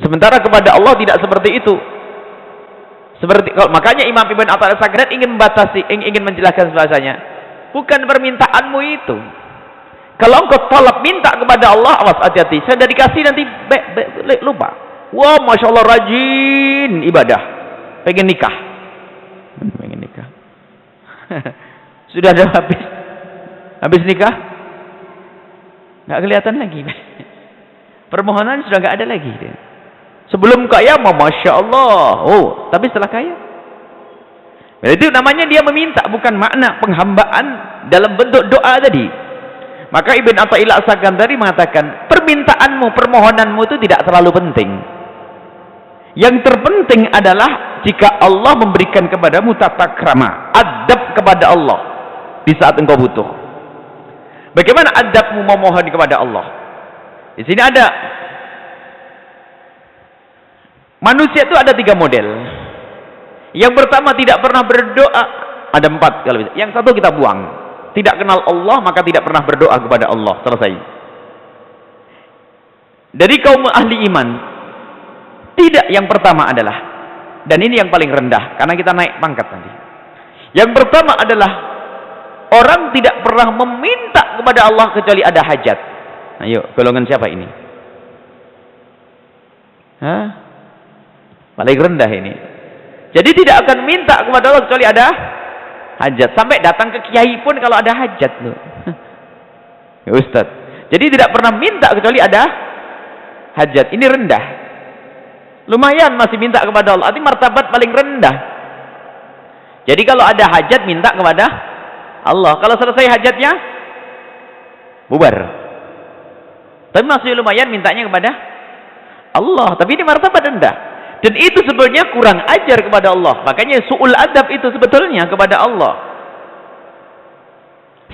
Sementara kepada Allah tidak seperti itu. Makanya Imam Ibn Atha As-Sakandari ingin menjelaskan bahasanya, bukan permintaanmu itu. Kalau engkau tolak minta kepada Allah, awas, hati-hati, saya sudah dikasih nanti lupa. Wah, masya Allah, rajin ibadah, pengen nikah. Sudah ada habis nikah nggak kelihatan lagi, permohonan sudah nggak ada lagi. Sebelum kaya masya Allah, tapi setelah kaya, itu namanya dia meminta, bukan makna penghambaan dalam bentuk doa tadi. Maka Ibn Athaillah As-Sakandari mengatakan, permintaanmu, permohonanmu itu tidak terlalu penting. Yang terpenting adalah jika Allah memberikan kepadamu tata krama, adab kepada Allah di saat engkau butuh. Bagaimana adabmu memohon kepada Allah? Di sini ada manusia itu ada 3 model. Yang pertama tidak pernah berdoa, ada 4 kalau bisa. Yang satu kita buang, tidak kenal Allah maka tidak pernah berdoa kepada Allah, selesai. Dari kaum ahli iman, tidak, yang pertama adalah, dan ini yang paling rendah karena kita naik pangkat nanti. Yang pertama adalah orang tidak pernah meminta kepada Allah kecuali ada hajat. Ayo, golongan siapa ini? Paling rendah ini. Jadi tidak akan minta kepada Allah kecuali ada hajat. Sampai datang ke kiai pun kalau ada hajat loh. Ya Ustaz. Jadi tidak pernah minta kecuali ada hajat. Ini rendah. Lumayan masih minta kepada Allah. Ini martabat paling rendah. Jadi kalau ada hajat minta kepada Allah. Kalau selesai hajatnya bubar. Tapi masih lumayan mintanya kepada Allah. Tapi ini martabat rendah. Dan itu sebenarnya kurang ajar kepada Allah. Makanya su'ul adab itu sebetulnya kepada Allah.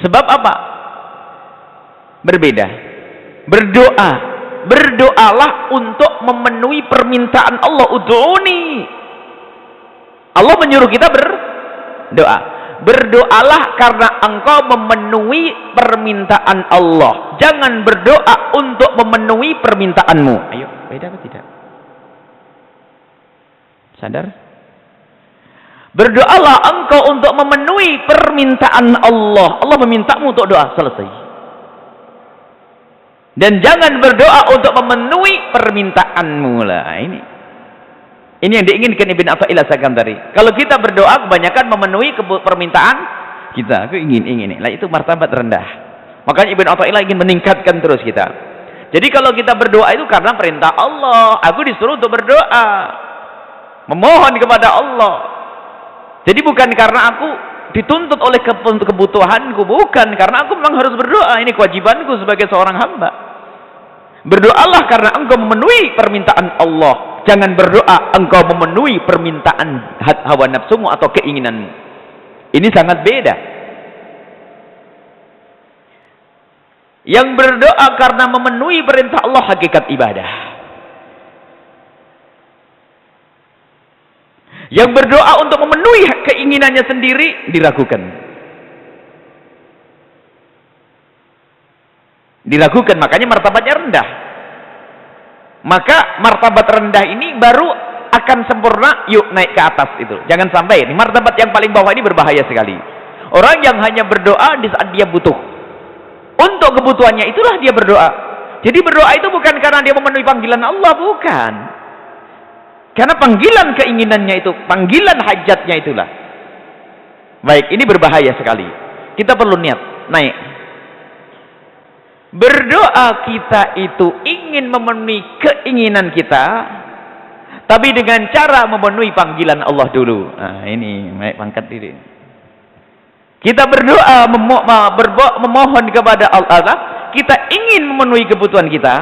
Sebab apa? Berbeda. Berdoalah untuk memenuhi permintaan Allah. Ud'uni. Allah menyuruh kita berdoa. Berdoalah karena engkau memenuhi permintaan Allah. Jangan berdoa untuk memenuhi permintaanmu. Ayo, beda apa tidak? Sadar? Berdoalah engkau untuk memenuhi permintaan Allah. Allah memintamu untuk doa, selesai. Dan jangan berdoa untuk memenuhi permintaanmu lah. Ini yang diinginkan Ibn Athaillah Sakandari. Kalau kita berdoa kebanyakan memenuhi permintaan kita. Aku ingin. Lah itu martabat rendah. Makanya Ibn Athaillah ingin meningkatkan terus kita. Jadi kalau kita berdoa itu karena perintah Allah. Aku disuruh untuk berdoa. Memohon kepada Allah. Jadi bukan karena aku dituntut oleh kebutuhanku. Bukan. Karena aku memang harus berdoa. Ini kewajibanku sebagai seorang hamba. Berdoalah karena engkau memenuhi permintaan Allah. Jangan berdoa engkau memenuhi permintaan hawa nafsumu atau keinginanmu. Ini sangat beda. Yang berdoa karena memenuhi perintah Allah hakikat ibadah. Yang berdoa untuk memenuhi keinginannya sendiri diragukan. Diragukan, makanya martabatnya rendah. Maka martabat rendah ini baru akan sempurna, yuk naik ke atas itu. Jangan sampai ini martabat yang paling bawah ini berbahaya sekali. Orang yang hanya berdoa di saat dia butuh. Untuk kebutuhannya itulah dia berdoa. Jadi berdoa itu bukan karena dia memenuhi panggilan Allah, bukan. Karena panggilan keinginannya itu, panggilan hajatnya itulah. Baik, ini berbahaya sekali. Kita perlu niat naik. Berdoa kita itu ingin memenuhi keinginan kita, tapi dengan cara memenuhi panggilan Allah dulu. Nah, ini naik pangkat diri. Kita berdoa memohon kepada Allah, kita ingin memenuhi kebutuhan kita,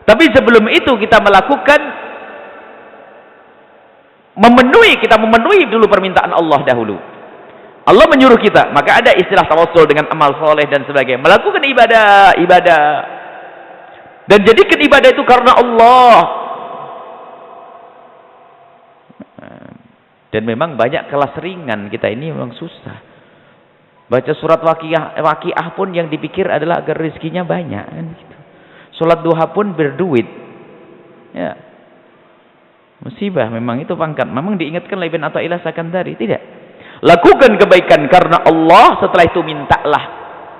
tapi sebelum itu kita melakukan kita memenuhi dulu permintaan Allah dahulu. Allah menyuruh kita, maka ada istilah tawassul dengan amal soleh dan sebagainya. Melakukan ibadah. Dan jadikan ibadah itu karena Allah. Dan memang banyak kelas ringan kita ini memang susah. Baca surat Waqiah pun yang dipikir adalah agar rezekinya banyak. Sholat duha pun berduit. Ya. Musibah, memang itu pangkat. Memang diingatkan oleh Ibn Athaillah Sakandari, tidak. Lakukan kebaikan karena Allah, setelah itu mintalah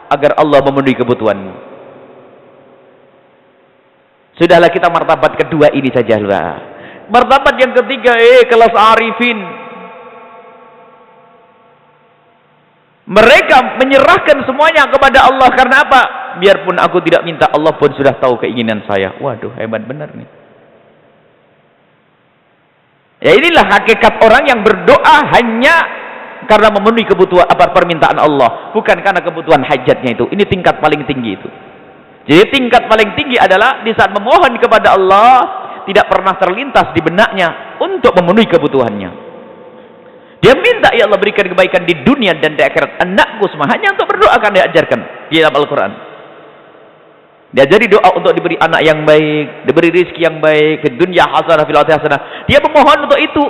agar Allah memenuhi kebutuhanmu. Sudahlah, kita martabat kedua ini sajalah. Martabat yang ketiga, kelas arifin. Mereka menyerahkan semuanya kepada Allah. Karena apa? Biarpun aku tidak minta, Allah pun sudah tahu keinginan saya. Waduh, hebat benar nih. Ya, inilah hakikat orang yang berdoa hanya karena memenuhi kebutuhan permintaan Allah, bukan karena kebutuhan hajatnya itu. Ini tingkat paling tinggi itu. Jadi tingkat paling tinggi adalah di saat memohon kepada Allah tidak pernah terlintas di benaknya untuk memenuhi kebutuhannya. Dia minta, ya Allah berikan kebaikan di dunia dan di akhirat anakku semua, hanya untuk berdoa akan diajarkan di dalam Al-Quran. Diajari doa untuk diberi anak yang baik, diberi rezeki yang baik, di dunia hasanah fil akhirati hasanah. Dia memohon untuk itu.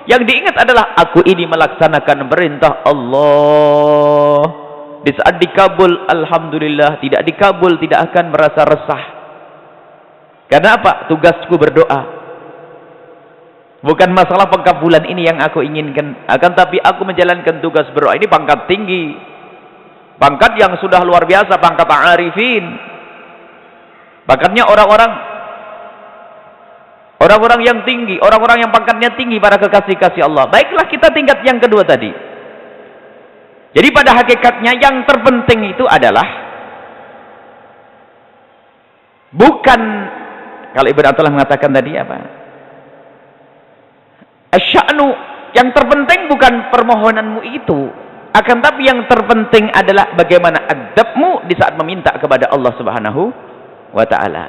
Yang diingat adalah aku ini melaksanakan perintah Allah. Di saat dikabul, alhamdulillah. Tidak dikabul, tidak akan merasa resah. Karena apa? Tugasku berdoa. Bukan masalah pengkabulan ini yang aku inginkan, akan tapi aku menjalankan tugas berdoa. Ini pangkat tinggi, pangkat yang sudah luar biasa, pangkat arifin. Pangkatnya orang-orang yang tinggi, orang-orang yang pangkatnya tinggi, para kekasih-kasih Allah. Baiklah, kita tingkat yang kedua tadi. Jadi pada hakikatnya yang terpenting itu adalah bukan, kalau Ibn Athaillah mengatakan tadi apa? Asya'nu, yang terpenting bukan permohonanmu itu, akan tapi yang terpenting adalah bagaimana adabmu di saat meminta kepada Allah Subhanahu wa ta'ala.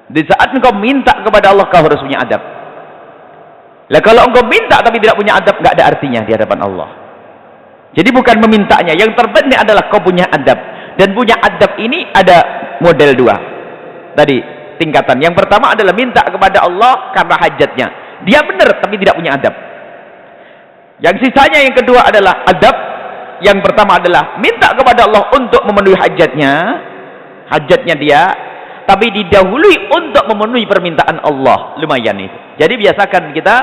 Di saat engkau minta kepada Allah, kau harus punya adab. Lah kalau engkau minta tapi tidak punya adab, enggak ada artinya di hadapan Allah. Jadi bukan memintanya, yang terpenting adalah kau punya adab. Dan punya adab ini ada model dua. Tadi tingkatan. Yang pertama adalah minta kepada Allah karena hajatnya. Dia benar tapi tidak punya adab. Yang sisanya yang kedua adalah adab. Yang pertama adalah minta kepada Allah untuk memenuhi hajatnya. Hajatnya dia. Tapi didahului untuk memenuhi permintaan Allah. Lumayan itu. Jadi biasakan kita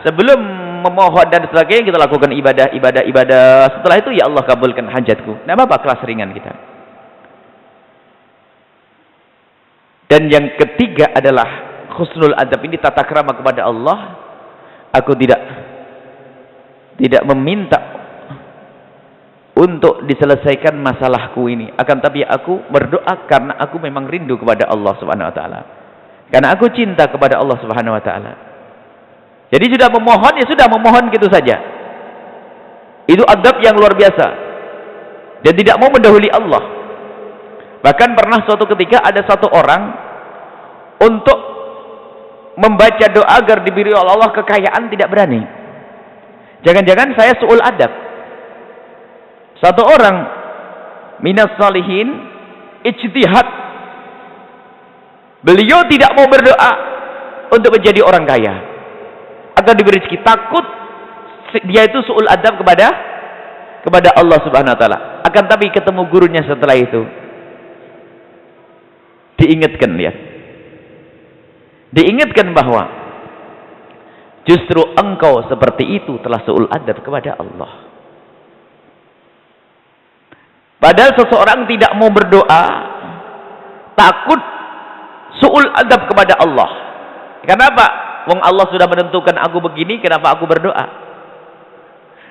sebelum memohon dan sebagainya kita lakukan ibadah. Setelah itu ya Allah kabulkan hajatku. Tidak apa-apa, kelas ringan kita. Dan yang ketiga adalah husnul adab ini, tata krama kepada Allah. Aku tidak meminta untuk diselesaikan masalahku ini, akan tapi aku berdoa karena aku memang rindu kepada Allah Subhanahu wa taala. Karena aku cinta kepada Allah Subhanahu wa taala. Jadi sudah memohon, ya sudah memohon gitu saja. Itu adab yang luar biasa. Dan tidak mau mendahului Allah. Bahkan pernah suatu ketika ada satu orang untuk membaca doa agar diberi oleh Allah kekayaan tidak berani. Jangan-jangan saya su'ul adab. Satu orang minas salihin ijtihad. Beliau tidak mau berdoa untuk menjadi orang kaya agar diberi rezeki. Takut dia itu su'ul adab kepada Allah Subhanahu wa taala. Akan tapi ketemu gurunya setelah itu. Diingatkan lihat. Diingatkan bahwa justru engkau seperti itu telah su'ul adab kepada Allah. Padahal seseorang tidak mau berdoa, takut su'ul adab kepada Allah. Kenapa? Wong Allah sudah menentukan aku begini, kenapa aku berdoa?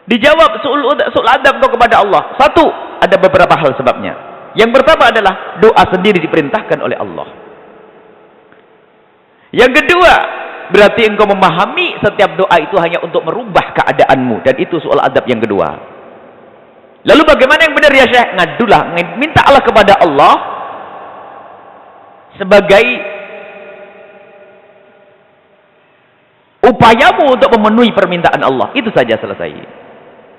Dijawab su'ul adab kau kepada Allah. Satu, ada beberapa hal sebabnya. Yang pertama adalah doa sendiri diperintahkan oleh Allah. Yang kedua, berarti engkau memahami setiap doa itu hanya untuk merubah keadaanmu, dan itu soal adab yang kedua. Lalu bagaimana yang benar ya Syekh? Ngadulah, minta Allah kepada Allah sebagai upayamu untuk memenuhi permintaan Allah. Itu saja, selesai.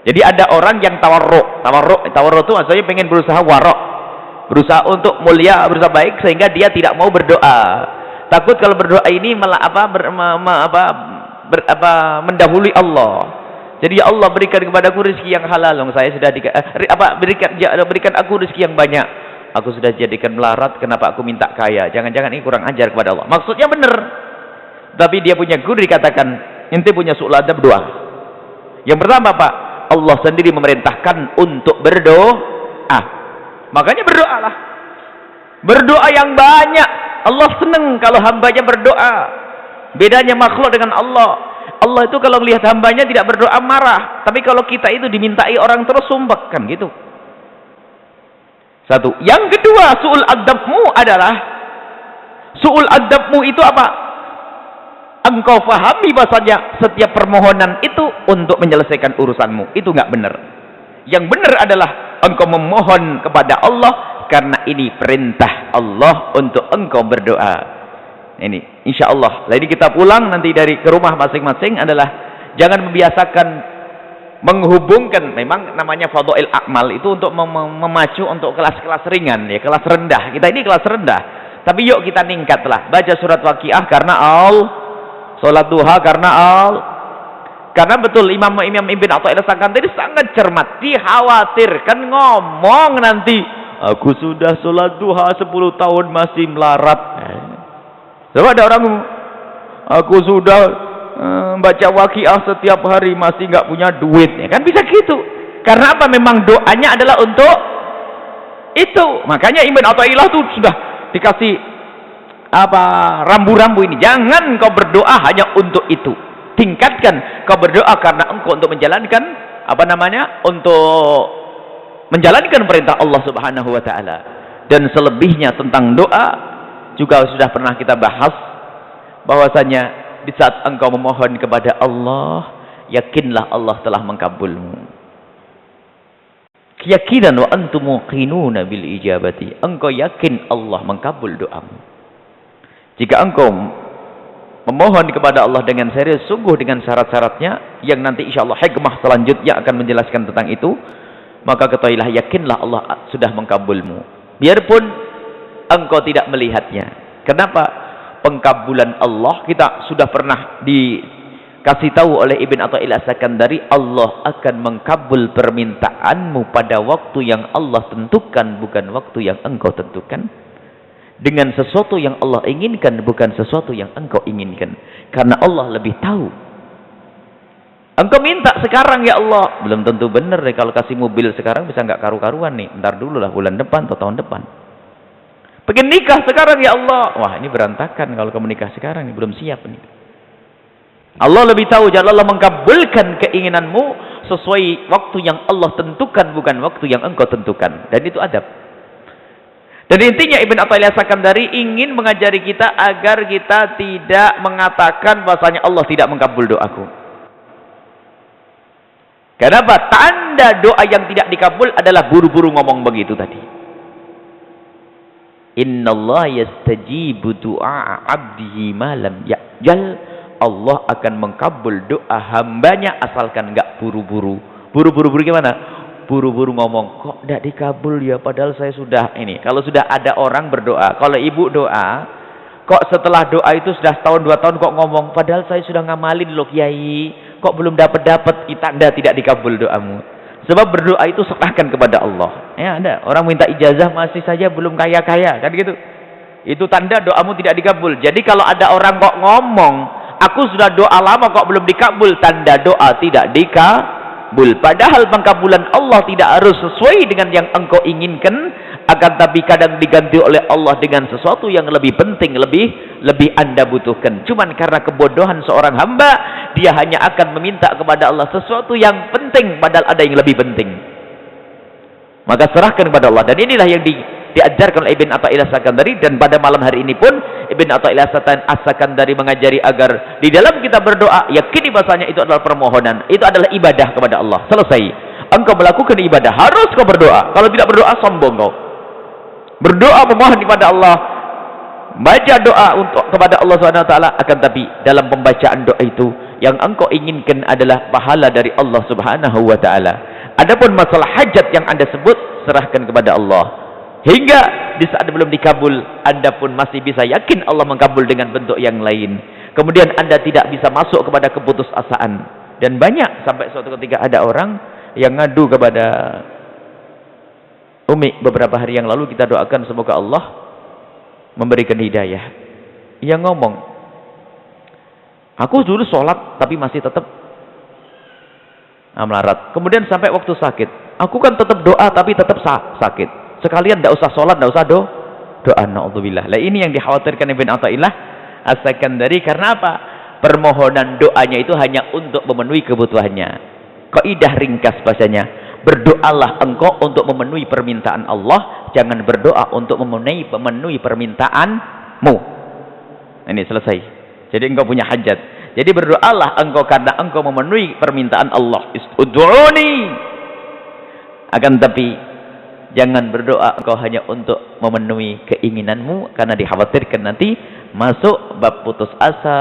Jadi ada orang yang tawarruk itu maksudnya pengen berusaha warok, berusaha untuk mulia, berusaha baik, sehingga dia tidak mau berdoa. Takut kalau berdoa ini mendahului Allah. Jadi ya Allah, berikan kepadaku rezeki yang halal. Saya sudah berikan aku rezeki yang banyak. Aku sudah jadikan melarat, kenapa aku minta kaya? Jangan-jangan ini kurang ajar kepada Allah. Maksudnya benar. Tapi dia punya guru dikatakan, ente punya su'ul adab doa. Yang pertama Pak, Allah sendiri memerintahkan untuk berdoa. Makanya berdoalah. Berdoa yang banyak. Allah senang kalau hambanya berdoa. Bedanya makhluk dengan Allah. Allah itu kalau melihat hambanya tidak berdoa marah. Tapi kalau kita itu dimintai orang terus sumpah, kan gitu. Satu. Yang kedua, su'ul adabmu adalah, su'ul adabmu itu apa? Engkau fahami bahasanya setiap permohonan itu untuk menyelesaikan urusanmu. Itu nggak benar. Yang benar adalah engkau memohon kepada Allah karena ini perintah Allah untuk engkau berdoa. Ini insya Allah. Jadi kita pulang nanti ke rumah masing-masing adalah jangan membiasakan menghubungkan, memang namanya fadhail a'mal itu untuk memacu untuk kelas-kelas ringan ya, kelas rendah. Kita ini kelas rendah. Tapi yuk kita ningkatlah. Baca surat Waqiah karena salat duha karena betul Imam Ibn Athaillah Sakandari sangat cermat. Dikhawatirkan ngomong nanti, aku sudah sholat duha 10 tahun masih melarat. Coba ada orang, aku sudah baca Waqiah setiap hari masih nggak punya duit. Ya kan bisa gitu. Karena apa? Memang doanya adalah untuk itu. Makanya Ibn Athaillah tuh sudah dikasih rambu-rambu ini. Jangan kau berdoa hanya untuk itu. Tingkatkan kau berdoa karena engkau untuk menjalankan untuk menjalankan perintah Allah Subhanahu wa taala. Dan selebihnya tentang doa juga sudah pernah kita bahas, bahwasanya di saat engkau memohon kepada Allah, yakinlah Allah telah mengkabulmu. Keyakinan wa antum muqinuna bil ijabati. Engkau yakin Allah mengkabul doamu. Jika engkau memohon kepada Allah dengan serius, sungguh dengan syarat-syaratnya yang nanti insyaallah hikmah selanjutnya akan menjelaskan tentang itu, maka ketahuilah, yakinlah Allah sudah mengkabulmu. Biarpun engkau tidak melihatnya. Kenapa? Pengkabulan Allah kita sudah pernah dikasih tahu oleh Ibn Atha'illah As-Sakandari, Allah akan mengkabul permintaanmu pada waktu yang Allah tentukan, bukan waktu yang engkau tentukan. Dengan sesuatu yang Allah inginkan, bukan sesuatu yang engkau inginkan. Karena Allah lebih tahu. Engkau minta sekarang ya Allah, belum tentu benar deh. Kalau kasih mobil sekarang bisa nggak karu-karuan nih. Ntar dulu lah, bulan depan atau tahun depan. Pengen nikah sekarang ya Allah, wah ini berantakan kalau kamu nikah sekarang nih, belum siap nih. Allah lebih tahu. Jadi Allah mengkabulkan keinginanmu sesuai waktu yang Allah tentukan, bukan waktu yang engkau tentukan. Dan itu adab. Dan intinya Ibn Atha'illah As-Sakandari ingin mengajari kita agar kita tidak mengatakan bahasanya Allah tidak mengkabul doaku. Kenapa? Tanda doa yang tidak dikabul adalah buru-buru ngomong begitu tadi. Innallaha yastajibu du'a 'abdihi ma lam ya'jal. Allah akan mengkabul doa hambanya asalkan enggak buru-buru. Buru-buru gimana? Buru-buru ngomong, kok tidak dikabul ya, padahal saya sudah ini. Kalau sudah ada orang berdoa, kalau ibu doa, kok setelah doa itu sudah setahun 2 tahun kok ngomong, padahal saya sudah ngamalin loh kiai, kok belum dapat tanda tidak dikabul doamu. Sebab berdoa itu serahkan kepada Allah. Ya ada orang minta ijazah masih saja belum kaya-kaya, kan gitu. Itu tanda doamu tidak dikabul. Jadi kalau ada orang kok ngomong, aku sudah doa lama kok belum dikabul, tanda doa tidak dikabul. Padahal pengkabulan Allah tidak harus sesuai dengan yang engkau inginkan, akan tapi kadang diganti oleh Allah dengan sesuatu yang lebih penting, lebih Anda butuhkan. Cuman karena kebodohan seorang hamba, dia hanya akan meminta kepada Allah sesuatu yang penting padahal ada yang lebih penting. Maka serahkan kepada Allah. Dan inilah yang diajarkan oleh Ibn Atha'illah As-Sakandari. Dan pada malam hari ini pun Ibn Atha'illah As-Sakandari mengajari agar di dalam kita berdoa, yakini bahasanya itu adalah permohonan, itu adalah ibadah kepada Allah. Selesai. Engkau melakukan ibadah, harus kau berdoa. Kalau tidak berdoa, sombong kau. Berdoa memohon kepada Allah, baca doa untuk kepada Allah SWT. Akan tapi dalam pembacaan doa itu yang engkau inginkan adalah pahala dari Allah Subhanahu wa taala. Adapun masalah hajat yang Anda sebut, serahkan kepada Allah. Hingga di saat belum dikabul, Anda pun masih bisa yakin Allah mengkabul dengan bentuk yang lain. Kemudian Anda tidak bisa masuk kepada keputusasaan. Dan banyak sampai suatu ketika ada orang yang ngadu kepada Umi beberapa hari yang lalu, kita doakan semoga Allah memberikan hidayah. Ia ngomong, aku dulu sholat tapi masih tetap melarat. Kemudian sampai waktu sakit, aku kan tetap doa tapi tetap sakit. Sekalian tidak usah sholat, tidak usah doa. Na'udzubillah. Lah ini yang dikhawatirkan Ibn Atha'illah As-Sakandari. Karena apa? Permohonan doanya itu hanya untuk memenuhi kebutuhannya. Kaidah ringkas bahasanya, berdoalah engkau untuk memenuhi permintaan Allah, jangan berdoa untuk memenuhi permintaanmu. Ini selesai. Jadi engkau punya hajat. Jadi berdoalah engkau karena engkau memenuhi permintaan Allah. Ud'uni. Akan tapi jangan berdoa engkau hanya untuk memenuhi keinginanmu, karena dikhawatirkan nanti masuk bab putus asa,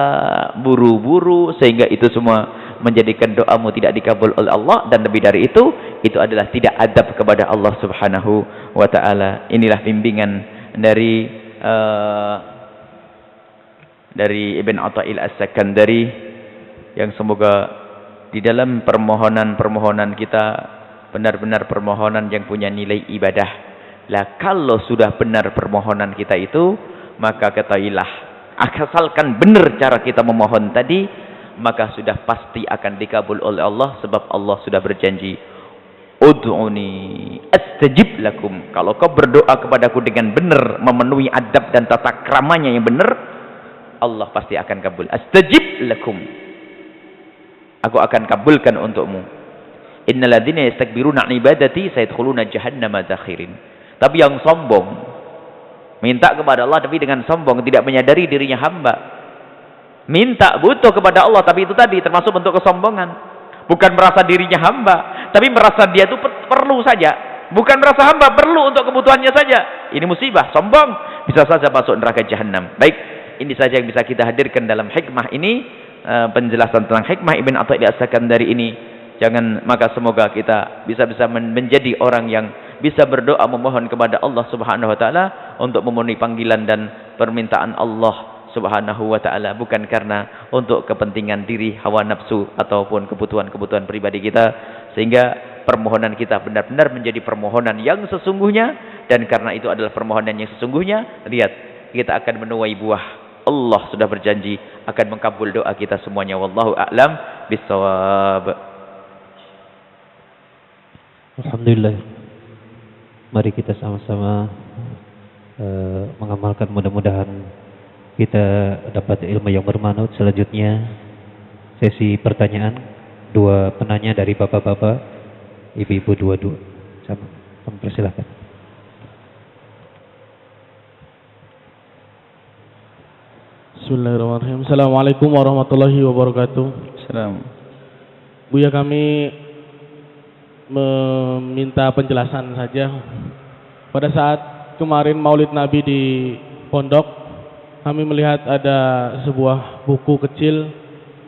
buru-buru, sehingga itu semua menjadikan doamu tidak dikabul oleh Allah. Dan lebih dari itu adalah tidak adab kepada Allah Subhanahu wa taala. Inilah bimbingan dari Ibn Atha'illah As-Sakandari, yang semoga di dalam permohonan kita benar-benar permohonan yang punya nilai ibadah. Lah kalau sudah benar permohonan kita itu, maka ketahuilah, asalkan benar cara kita memohon tadi, maka sudah pasti akan dikabul oleh Allah. Sebab Allah sudah berjanji, ud'uni astajib lakum. Kalau kau berdoa kepadaku dengan benar, memenuhi adab dan tata kramanya yang benar, Allah pasti akan kabul. Astajib lakum, aku akan kabulkan untukmu. Innal ladzina yastakbiruna 'an ibadati sayadkhuluna jahannama dakhirin. Tapi yang sombong, minta kepada Allah tapi dengan sombong, tidak menyadari dirinya hamba. Minta butuh kepada Allah tapi itu tadi termasuk bentuk kesombongan. Bukan merasa dirinya hamba, tapi merasa dia itu perlu saja. Bukan merasa hamba, perlu untuk kebutuhannya saja. Ini musibah, sombong, bisa saja masuk neraka jahanam. Baik, ini saja yang bisa kita hadirkan dalam hikmah ini, penjelasan tentang hikmah Ibn Atha'illah As-Sakandari ini. Maka semoga kita bisa menjadi orang yang bisa berdoa memohon kepada Allah Subhanahu wa taala untuk memenuhi panggilan dan permintaan Allah Subhanahu wa taala, bukan karena untuk kepentingan diri, hawa nafsu ataupun kebutuhan-kebutuhan pribadi kita, sehingga permohonan kita benar-benar menjadi permohonan yang sesungguhnya. Dan karena itu adalah permohonan yang sesungguhnya, lihat, kita akan menuai buah. Allah sudah berjanji akan mengkabul doa kita semuanya. Wallahu a'lam bissawab. Alhamdulillah. Mari kita sama-sama mengamalkan, mudah-mudahan kita dapat ilmu yang bermanfaat. Selanjutnya sesi pertanyaan, 2 penanya dari bapak-bapak, ibu-ibu dua-dua. Sama, persilahkan. Bismillahirrahmanirrahim. Assalamualaikum warahmatullahi wabarakatuh. Salam. Buya, kami meminta penjelasan saja. Pada saat kemarin Maulid Nabi di pondok, kami melihat ada sebuah buku kecil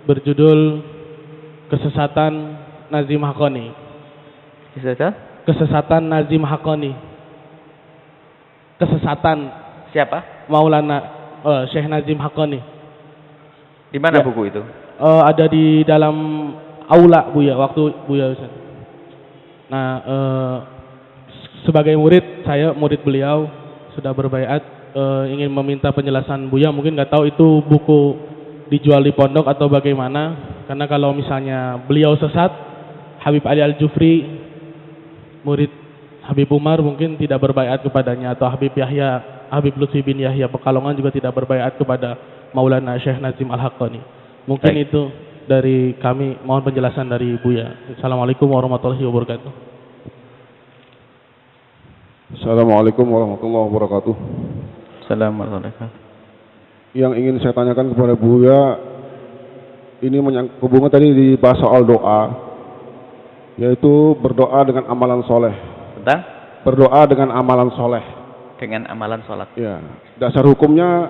berjudul Kesesatan Nazim Haqqani. Kesesatan Nazim Haqqani. Kesesatan Siapa? Maulana Syekh Nazim Haqqani. Di mana ya, buku itu? Ada di dalam aula Buya, waktu Buya. Nah, sebagai murid, saya murid beliau, sudah berbaiat, ingin meminta penjelasan Buya. Mungkin nggak tahu itu buku dijual di pondok atau bagaimana. Karena kalau misalnya beliau sesat, Habib Ali Al-Jufri, murid Habib Umar, mungkin tidak berbaiat kepadanya. Atau Habib Lutfi bin Yahya Pekalongan juga tidak berbaiat kepada Maulana Syekh Nazim Al-Haqqani. Mungkin Baik. itu dari kami, mohon penjelasan dari Buya. Assalamualaikum warahmatullahi wabarakatuh. Assalamualaikum warahmatullahi wabarakatuh. Assalamualaikum. Yang ingin saya tanyakan kepada Buya, ini hubungan tadi di bahasa soal doa, yaitu berdoa dengan amalan soleh. Tentang? Berdoa dengan amalan soleh. Dengan amalan sholat. Ya, dasar hukumnya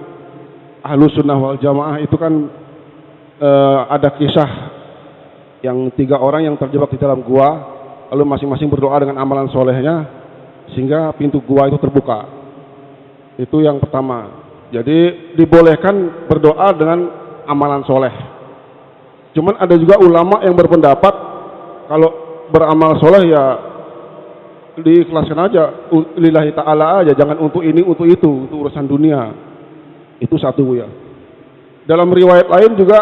Ahlus Sunnah wal Jamaah itu kan ada kisah yang 3 orang yang terjebak di dalam gua, lalu masing-masing berdoa dengan amalan solehnya sehingga pintu gua itu terbuka. Itu yang pertama. Jadi dibolehkan berdoa dengan amalan soleh. Cuman ada juga ulama yang berpendapat kalau beramal soleh ya diikhlaskan aja, lillahi ta'ala aja, jangan untuk ini untuk itu urusan dunia. Itu satu ya. Dalam riwayat lain juga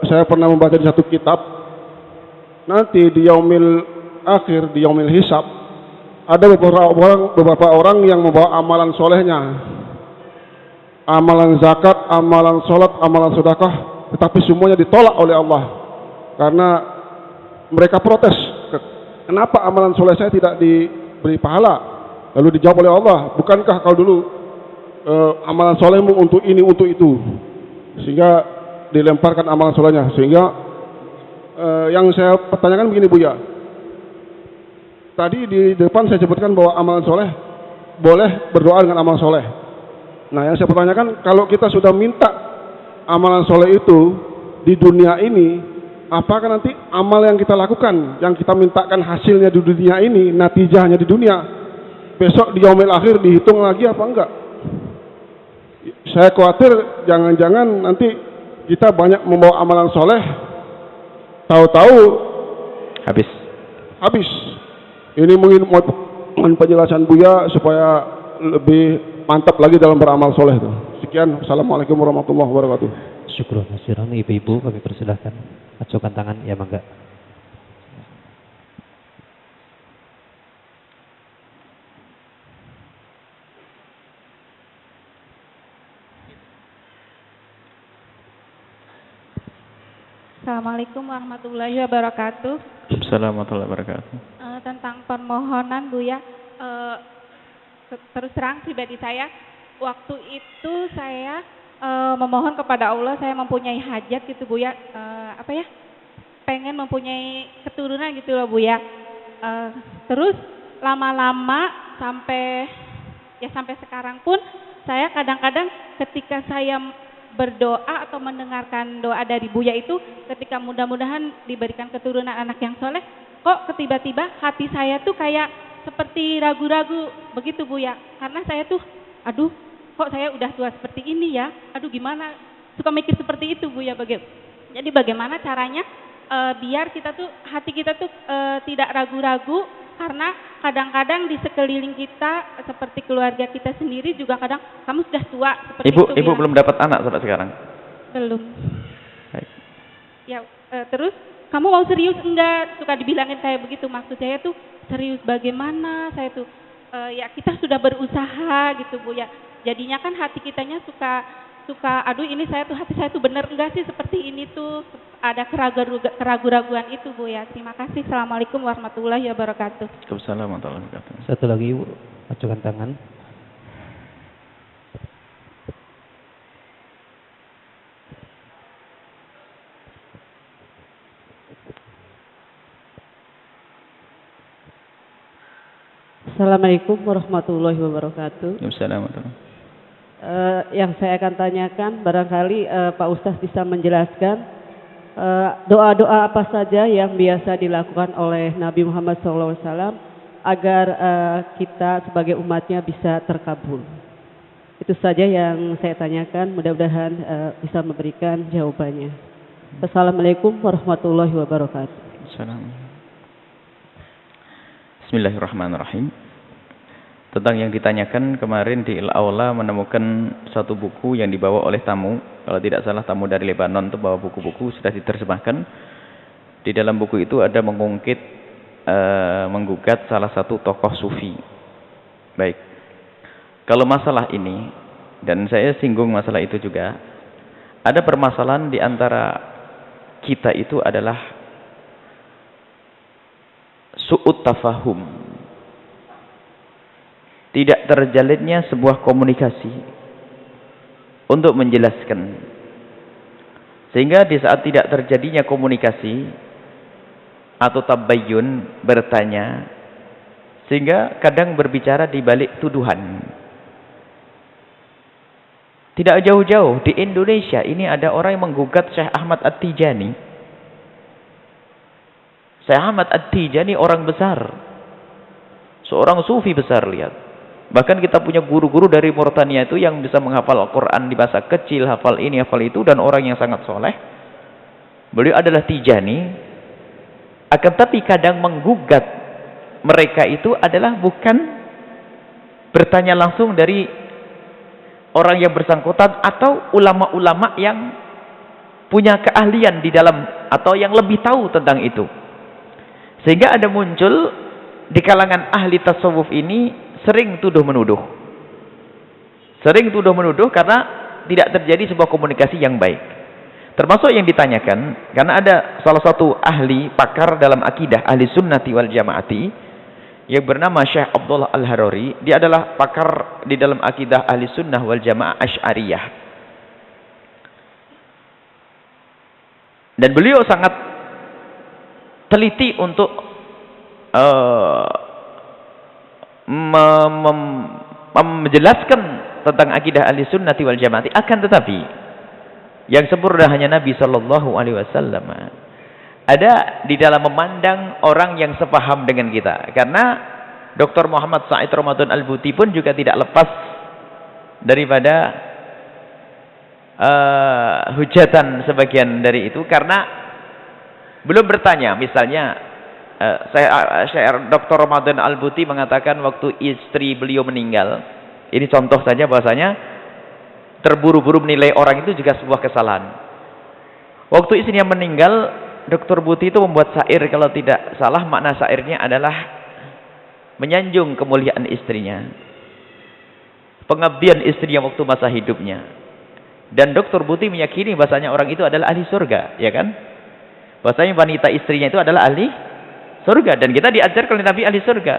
saya pernah membaca di satu kitab, nanti di yaumil akhir, di yaumil hisab, ada beberapa orang yang membawa amalan solehnya, amalan zakat, amalan sholat, amalan sedekah, tetapi semuanya ditolak oleh Allah karena mereka protes. Kenapa amalan soleh saya tidak diberi pahala? Lalu dijawab oleh Allah, bukankah kau dulu amalan solehmu untuk ini untuk itu, sehingga dilemparkan amalan solehnya. Sehingga yang saya pertanyakan begini Buya, tadi di depan saya sebutkan bahwa amalan soleh boleh berdoa dengan amalan soleh. Nah, yang saya pertanyakan, kalau kita sudah minta amalan soleh itu di dunia ini, apakah nanti amal yang kita lakukan, yang kita mintakan hasilnya di dunia ini, natijahnya di dunia, besok di yaumil akhir dihitung lagi apa enggak? Saya khawatir jangan-jangan nanti kita banyak membawa amalan soleh, tahu-tahu habis. Ini mungkin mohon penjelasan Buya supaya lebih mantap lagi dalam beramal soleh itu. Sekian, assalamualaikum warahmatullahi wabarakatuh. Syukur hasiran, ibu-ibu kami persilahkan acukan tangan, ya mangga. Assalamualaikum warahmatullahi wabarakatuh. Assalamualaikum warahmatullahi wabarakatuh. Tentang permohonan Buya, terus terang pribadi saya, waktu itu saya memohon kepada Allah, saya mempunyai hajat gitu Buya, pengen mempunyai keturunan gitu loh Buya. Terus lama-lama sampai sekarang pun saya kadang-kadang ketika saya berdoa atau mendengarkan doa dari Buya itu ketika mudah-mudahan diberikan keturunan anak yang soleh, kok tiba-tiba hati saya tuh kayak seperti ragu-ragu begitu Buya, karena saya tuh aduh kok saya udah tua seperti ini ya, aduh gimana, suka mikir seperti itu Buya. Jadi bagaimana caranya biar kita tuh hati kita tuh tidak ragu-ragu, karena kadang-kadang di sekeliling kita seperti keluarga kita sendiri juga kadang kamu sudah tua seperti itu. Ibu belum dapat anak sampai sekarang? Belum. Baik. Ya terus kamu mau serius enggak, suka dibilangin kayak begitu. Maksud saya tuh serius bagaimana, saya tuh ya kita sudah berusaha gitu Bu ya, jadinya kan hati kitanya suka aduh ini saya tuh hati saya tuh bener enggak sih seperti ini tuh, ada keraguan-raguan itu Bu ya. Terima kasih. Assalamualaikum warahmatullahi wabarakatuh. Waalaikumsalam warahmatullahi wabarakatuh. Satu lagi Ibu, ajukan tangan. Assalamualaikum warahmatullahi wabarakatuh. Waalaikumsalam warahmatullahi. Yang saya akan tanyakan, barangkali Pak Ustadz bisa menjelaskan doa-doa apa saja yang biasa dilakukan oleh Nabi Muhammad SAW agar kita sebagai umatnya bisa terkabul. Itu saja yang saya tanyakan, mudah-mudahan bisa memberikan jawabannya. Assalamualaikum warahmatullahi wabarakatuh. Bismillahirrahmanirrahim. Tentang yang ditanyakan kemarin di Al-Aula menemukan satu buku yang dibawa oleh tamu, kalau tidak salah tamu dari Lebanon itu bawa buku-buku sudah diterjemahkan. Di dalam buku itu ada menggugat salah satu tokoh sufi. Baik. Kalau masalah ini, dan saya singgung masalah itu juga, ada permasalahan di antara kita itu adalah su'ut tafahum. Tidak terjalinnya sebuah komunikasi untuk menjelaskan, sehingga di saat tidak terjadinya komunikasi atau tabayyun, bertanya, sehingga kadang berbicara di balik tuduhan. Tidak jauh-jauh di Indonesia ini ada orang yang menggugat Syekh Ahmad At-Tijani. Syekh Ahmad At-Tijani orang besar, seorang sufi besar, lihat. Bahkan kita punya guru-guru dari Mauritania itu yang bisa menghafal Al-Quran di masa kecil, hafal ini, hafal itu, dan orang yang sangat soleh. Beliau adalah Tijani, akan tapi kadang menggugat mereka itu adalah bukan bertanya langsung dari orang yang bersangkutan atau ulama-ulama yang punya keahlian di dalam atau yang lebih tahu tentang itu. Sehingga ada muncul di kalangan ahli tasawuf ini sering tuduh menuduh karena tidak terjadi sebuah komunikasi yang baik. Termasuk yang ditanyakan, karena ada salah satu ahli pakar dalam akidah ahli sunnati wal jamaati yang bernama Syekh Abdullah Al-Harari. Dia adalah pakar di dalam akidah ahli sunnah wal jamaah Asy'ariyah, dan beliau sangat teliti untuk menjelaskan tentang akidah ahli sunnati wal jamaati. Akan tetapi yang sempurna hanya Nabi Sallallahu Alaihi Wasallam. Ada di dalam memandang orang yang sepaham dengan kita, karena Dr. Muhammad Said Ramadan Al-Buti pun juga tidak lepas daripada hujatan sebagian dari itu, karena belum bertanya. Misalnya Syekh Dr. Ramadan Al-Buti mengatakan waktu istri beliau meninggal, ini contoh saja bahasanya, terburu-buru menilai orang itu juga sebuah kesalahan. Waktu istrinya meninggal, Dr. Buti itu membuat syair, kalau tidak salah makna syairnya adalah menyanjung kemuliaan istrinya, pengabdian istrinya waktu masa hidupnya. Dan Dr. Buti meyakini bahasanya orang itu adalah ahli surga, ya kan? Bahasanya wanita istrinya itu adalah ahli surga, dan kita diajarkan oleh Nabi ahli surga.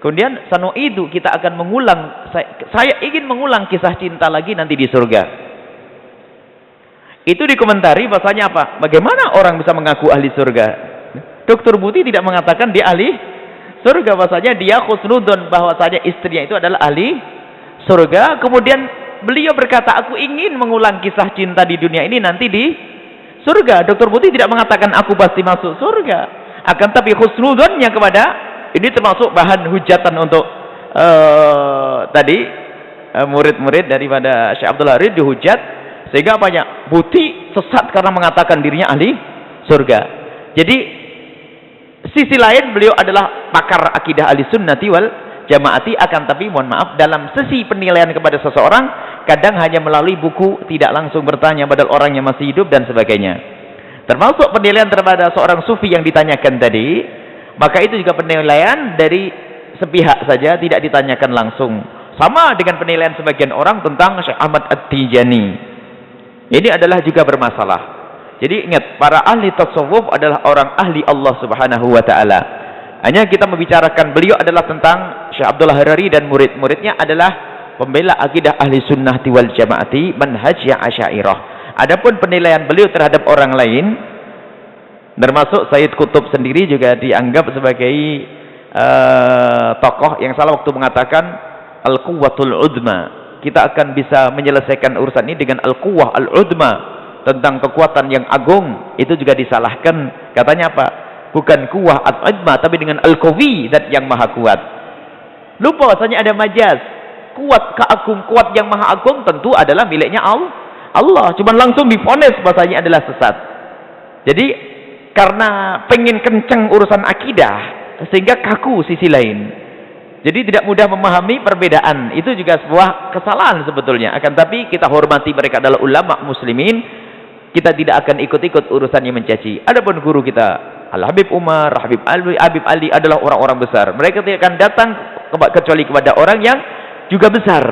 Kemudian sanu'idu, kita akan mengulang, saya ingin mengulang kisah cinta lagi nanti di surga. Itu dikomentari bahasanya apa? Bagaimana orang bisa mengaku ahli surga? Dr. Buti tidak mengatakan dia ahli surga, bahasanya dia khusnudun, bahwasanya istrinya itu adalah ahli surga. Kemudian beliau berkata, aku ingin mengulang kisah cinta di dunia ini nanti di surga. Dr. Putih tidak mengatakan aku pasti masuk surga, akan tapi husnudzonnya kepada, ini termasuk bahan hujatan untuk murid-murid daripada Syekh Abdul Harid dihujat, sehingga banyak Putih sesat karena mengatakan dirinya ahli surga. Jadi sisi lain beliau adalah pakar akidah ahli sunnati wal jamaati, akan tapi mohon maaf dalam sisi penilaian kepada seseorang kadang hanya melalui buku, tidak langsung bertanya padahal orangnya masih hidup dan sebagainya. Termasuk penilaian terhadap seorang sufi yang ditanyakan tadi, maka itu juga penilaian dari sepihak saja, tidak ditanyakan langsung. Sama dengan penilaian sebagian orang tentang Syekh Ahmad At-Tijani. Ini adalah juga bermasalah. Jadi ingat, para ahli tasawuf adalah orang ahli Allah Subhanahu wa taala. Hanya kita membicarakan beliau adalah tentang Syekh Abdullah Harari dan murid-muridnya adalah pembela akidah ahli sunnah wal jamaati manhajnya Asy'ariyah. Adapun penilaian beliau terhadap orang lain, termasuk Sayyid Qutb sendiri juga dianggap sebagai tokoh yang salah waktu mengatakan al-quwwatul udma. Kita akan bisa menyelesaikan urusan ini dengan al-quwwah al-udma, tentang kekuatan yang agung. Itu juga disalahkan. Katanya apa? Bukan kuwah al-udma, tapi dengan al-qawi, zat yang maha kuat. Lupa bahasanya ada majaz. Kuat yang maha agung tentu adalah miliknya Allah. Cuman langsung divonis bahasanya adalah sesat. Jadi karena pengen kenceng urusan akidah sehingga kaku sisi lain. Jadi tidak mudah memahami perbedaan. Itu juga sebuah kesalahan sebetulnya. Akan tapi kita hormati mereka adalah ulama muslimin. Kita tidak akan ikut-ikut urusan yang mencaci. Adapun guru kita Al-Habib Umar, Habib Ali adalah orang-orang besar. Mereka tidak akan datang kecuali kepada orang yang juga besar.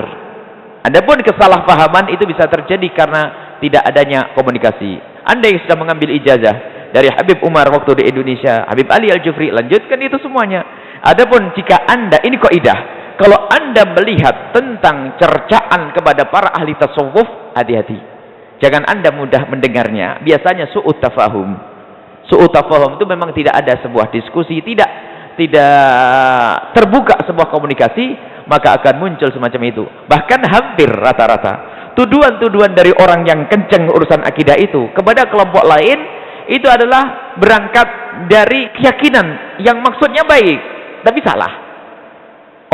Adapun kesalahpahaman itu bisa terjadi karena tidak adanya komunikasi. Anda yang sudah mengambil ijazah dari Habib Umar waktu di Indonesia, Habib Ali Al-Jufri, lanjutkan itu semuanya. Adapun jika Anda, ini kaidah, kalau Anda melihat tentang cercaan kepada para ahli tasawuf, hati-hati. Jangan Anda mudah mendengarnya. Biasanya su'ut tafahum. Su'ut tafahum itu memang tidak ada sebuah diskusi, tidak terbuka sebuah komunikasi, maka akan muncul semacam itu. Bahkan hampir rata-rata tuduhan-tuduhan dari orang yang kenceng urusan akidah itu kepada kelompok lain itu adalah berangkat dari keyakinan yang maksudnya baik tapi salah.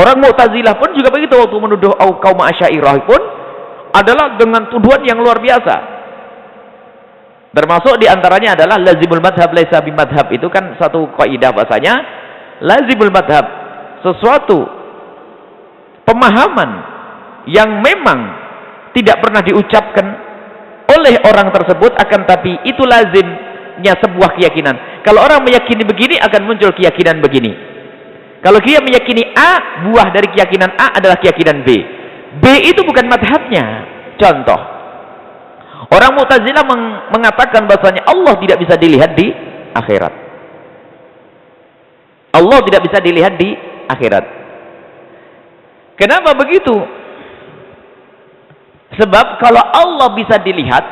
Orang Mu'tazilah pun juga begitu, waktu menuduh kaum Asy'ariyah pun adalah dengan tuduhan yang luar biasa. Termasuk diantaranya adalah lazimul madhab laisa bimadhab. Itu kan satu kaidah bahasanya. Lazimul madhab, sesuatu pemahaman yang memang tidak pernah diucapkan oleh orang tersebut, akan tapi itu lazimnya sebuah keyakinan. Kalau orang meyakini begini, akan muncul keyakinan begini. Kalau dia meyakini A, buah dari keyakinan A adalah keyakinan B. B itu bukan madhabnya. Contoh, orang Mu'tazilah mengatakan bahasanya Allah tidak bisa dilihat di akhirat. Allah tidak bisa dilihat di akhirat. Kenapa begitu? Sebab kalau Allah bisa dilihat,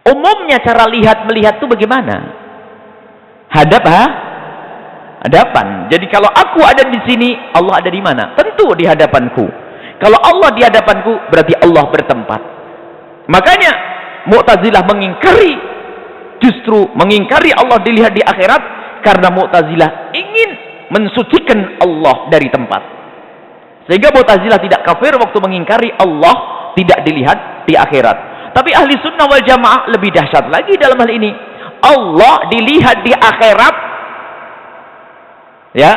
umumnya cara melihat itu bagaimana? Hadapan. Jadi kalau aku ada di sini, Allah ada di mana? Tentu di hadapanku. Kalau Allah di hadapanku, berarti Allah bertempat. Makanya Mu'tazilah justru mengingkari Allah dilihat di akhirat, karena Mu'tazilah ingin mensucikan Allah dari tempat. Sehingga Mu'tazilah tidak kafir waktu mengingkari Allah tidak dilihat di akhirat. Tapi ahli sunnah wal jamaah lebih dahsyat lagi dalam hal ini. Allah dilihat di akhirat, ya.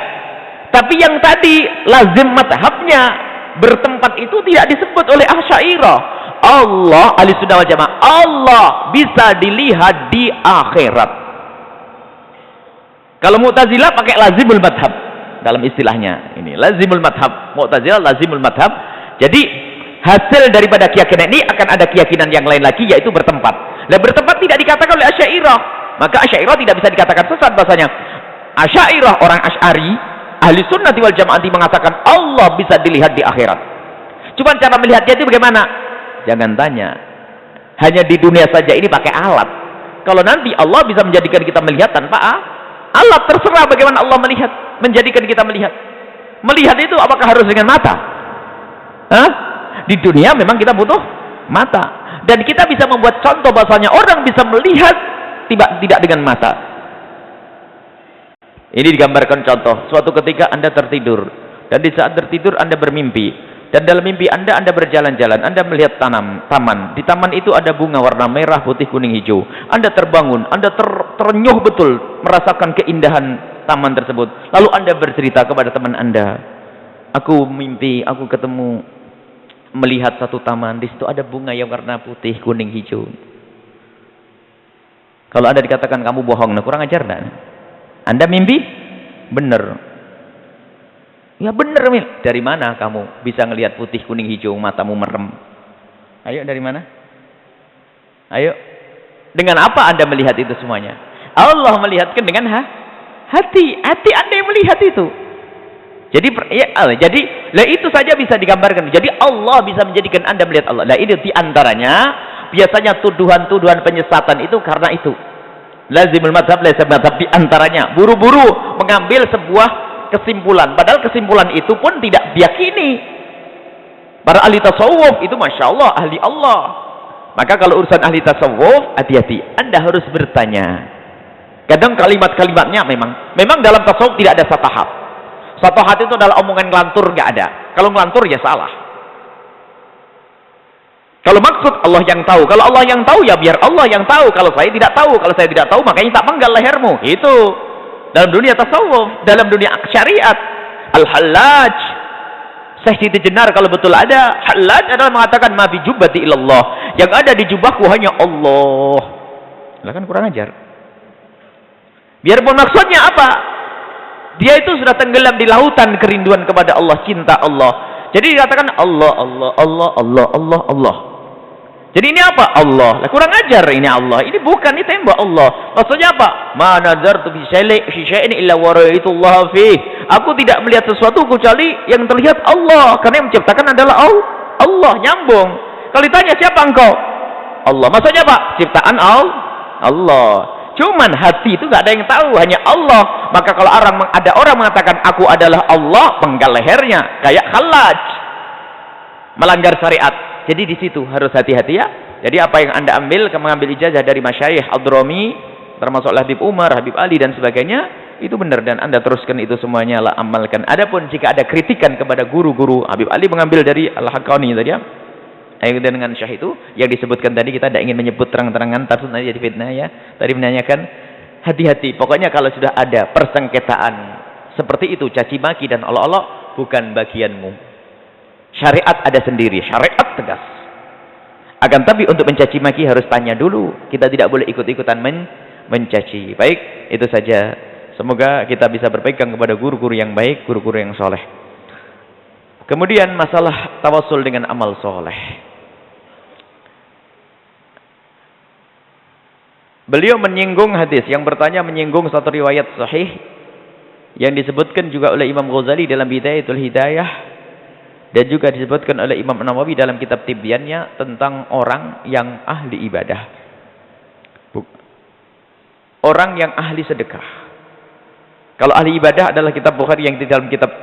Tapi yang tadi lazim madhabnya bertempat itu tidak disebut oleh Asy'ariyah. Allah, ahli sunnah wal jamaah, Allah bisa dilihat di akhirat. Kalau Mu'tazilah pakai lazimul madhab dalam istilahnya. Ini lazimul madhab. Mu'tazilah lazimul madhab. Jadi hasil daripada keyakinan ini akan ada keyakinan yang lain lagi, yaitu bertempat. Dan bertempat tidak dikatakan oleh Asy'ariyah. Maka Asy'ariyah tidak bisa dikatakan sesat bahasanya. Asy'ariyah, orang Asy'ari, ahli sunnah wal jamaah mengatakan Allah bisa dilihat di akhirat. Cuma cara melihatnya itu bagaimana? Jangan tanya. Hanya di dunia saja ini pakai alat. Kalau nanti Allah bisa menjadikan kita melihat tanpa alat, terserah bagaimana Allah melihat, menjadikan kita melihat. Melihat itu apakah harus dengan mata? Hah? Di dunia memang kita butuh mata, dan kita bisa membuat contoh bahasanya orang bisa melihat tidak dengan mata. Ini digambarkan contoh. Suatu ketika Anda tertidur, dan di saat tertidur Anda bermimpi, dan dalam mimpi Anda berjalan-jalan, Anda melihat taman. Di taman itu ada bunga warna merah, putih, kuning, hijau. Anda terbangun, Anda terenyuh betul merasakan keindahan taman tersebut. Lalu Anda bercerita kepada teman Anda, aku mimpi, aku ketemu melihat satu taman, di situ ada bunga yang warna putih, kuning, hijau. Kalau Anda dikatakan kamu bohong, nah kurang ajar enggak? Anda mimpi? Benar. Ya benar, Mil. Dari mana kamu bisa ngelihat putih, kuning, hijau, matamu merem? Ayo, dari mana? Ayo. Dengan apa Anda melihat itu semuanya? Allah melihatkan dengan hati. Hati Anda yang melihat itu. Jadi itu saja bisa digambarkan. Jadi Allah bisa menjadikan Anda melihat Allah. Nah, ini diantaranya biasanya tuduhan-tuduhan penyesatan itu karena itu. Lazimul madhab, laisa madhab, diantaranya buru-buru mengambil sebuah kesimpulan, padahal kesimpulan itu pun tidak diyakini. Para ahli tasawuf itu masya Allah ahli Allah. Maka kalau urusan ahli tasawuf, hati-hati, Anda harus bertanya. Kadang kalimat-kalimatnya memang dalam tasawuf tidak ada satahat. Satahat itu adalah omongan ngelantur, nggak ada. Kalau ngelantur ya salah. Kalau maksud Allah yang tahu, kalau Allah yang tahu ya biar Allah yang tahu. Kalau saya tidak tahu, kalau saya tidak tahu makanya tak penggal lehermu. Itu dalam dunia tasawuf, dalam dunia syariat. Al-Hallaj, Syekh Siti Jenar kalau betul ada, Hallaj adalah mengatakan ma bi jubbati ilallah. Yang ada di jubahku hanya Allah. Lah kan kurang ajar. Biarpun maksudnya apa? Dia itu sudah tenggelam di lautan kerinduan kepada Allah, cinta Allah. Jadi dikatakan Allah, Allah, Allah, Allah, Allah, Allah. Jadi ini apa? Allah. Lah kurang ajar ini Allah. Ini bukan, ini tembak Allah. Maksudnya apa? Ma nazartu fi syai'in illa wa ra'aitullah fi. Aku tidak melihat sesuatu kecuali yang terlihat Allah, karena yang menciptakan adalah Allah. Nyambung. Kalau ditanya siapa engkau? Allah. Maksudnya apa? Ciptaan Allah. Cuman hati itu nggak ada yang tahu, hanya Allah. Maka kalau ada orang mengatakan aku adalah Allah, penggal lehernya kayak Hallaj, melanggar syariat. Jadi di situ harus hati-hati ya. Jadi apa yang Anda ambil, mengambil ijazah dari masyayikh Ad-Drami, termasuk Habib Umar, Habib Ali dan sebagainya, itu benar dan Anda teruskan itu semuanya lah, amalkan. Adapun jika ada kritikan kepada guru-guru, Habib Ali mengambil dari Al-Haqqani tadi ya. Dengan syah itu yang disebutkan tadi, kita tidak ingin menyebut terang-terangan, takut nanti jadi fitnah ya. Tadi menanyakan hati-hati. Pokoknya kalau sudah ada persengketaan seperti itu, caci maki dan olok-olok, bukan bagianmu. Syariat ada sendiri, syariat tegas. Akan tapi untuk mencaci maki harus tanya dulu. Kita tidak boleh ikut-ikutan mencaci. Baik, itu saja. Semoga kita bisa berpegang kepada guru-guru yang baik, guru-guru yang soleh. Kemudian masalah tawasul dengan amal soleh. Beliau menyinggung hadis, yang bertanya menyinggung satu riwayat sahih yang disebutkan juga oleh Imam Ghazali dalam Bidayatul Hidayah, dan juga disebutkan oleh Imam Nawawi dalam kitab Tibyannya tentang orang yang ahli ibadah, orang yang ahli sedekah. Kalau ahli ibadah adalah kitab Bukhari yang di dalam kitab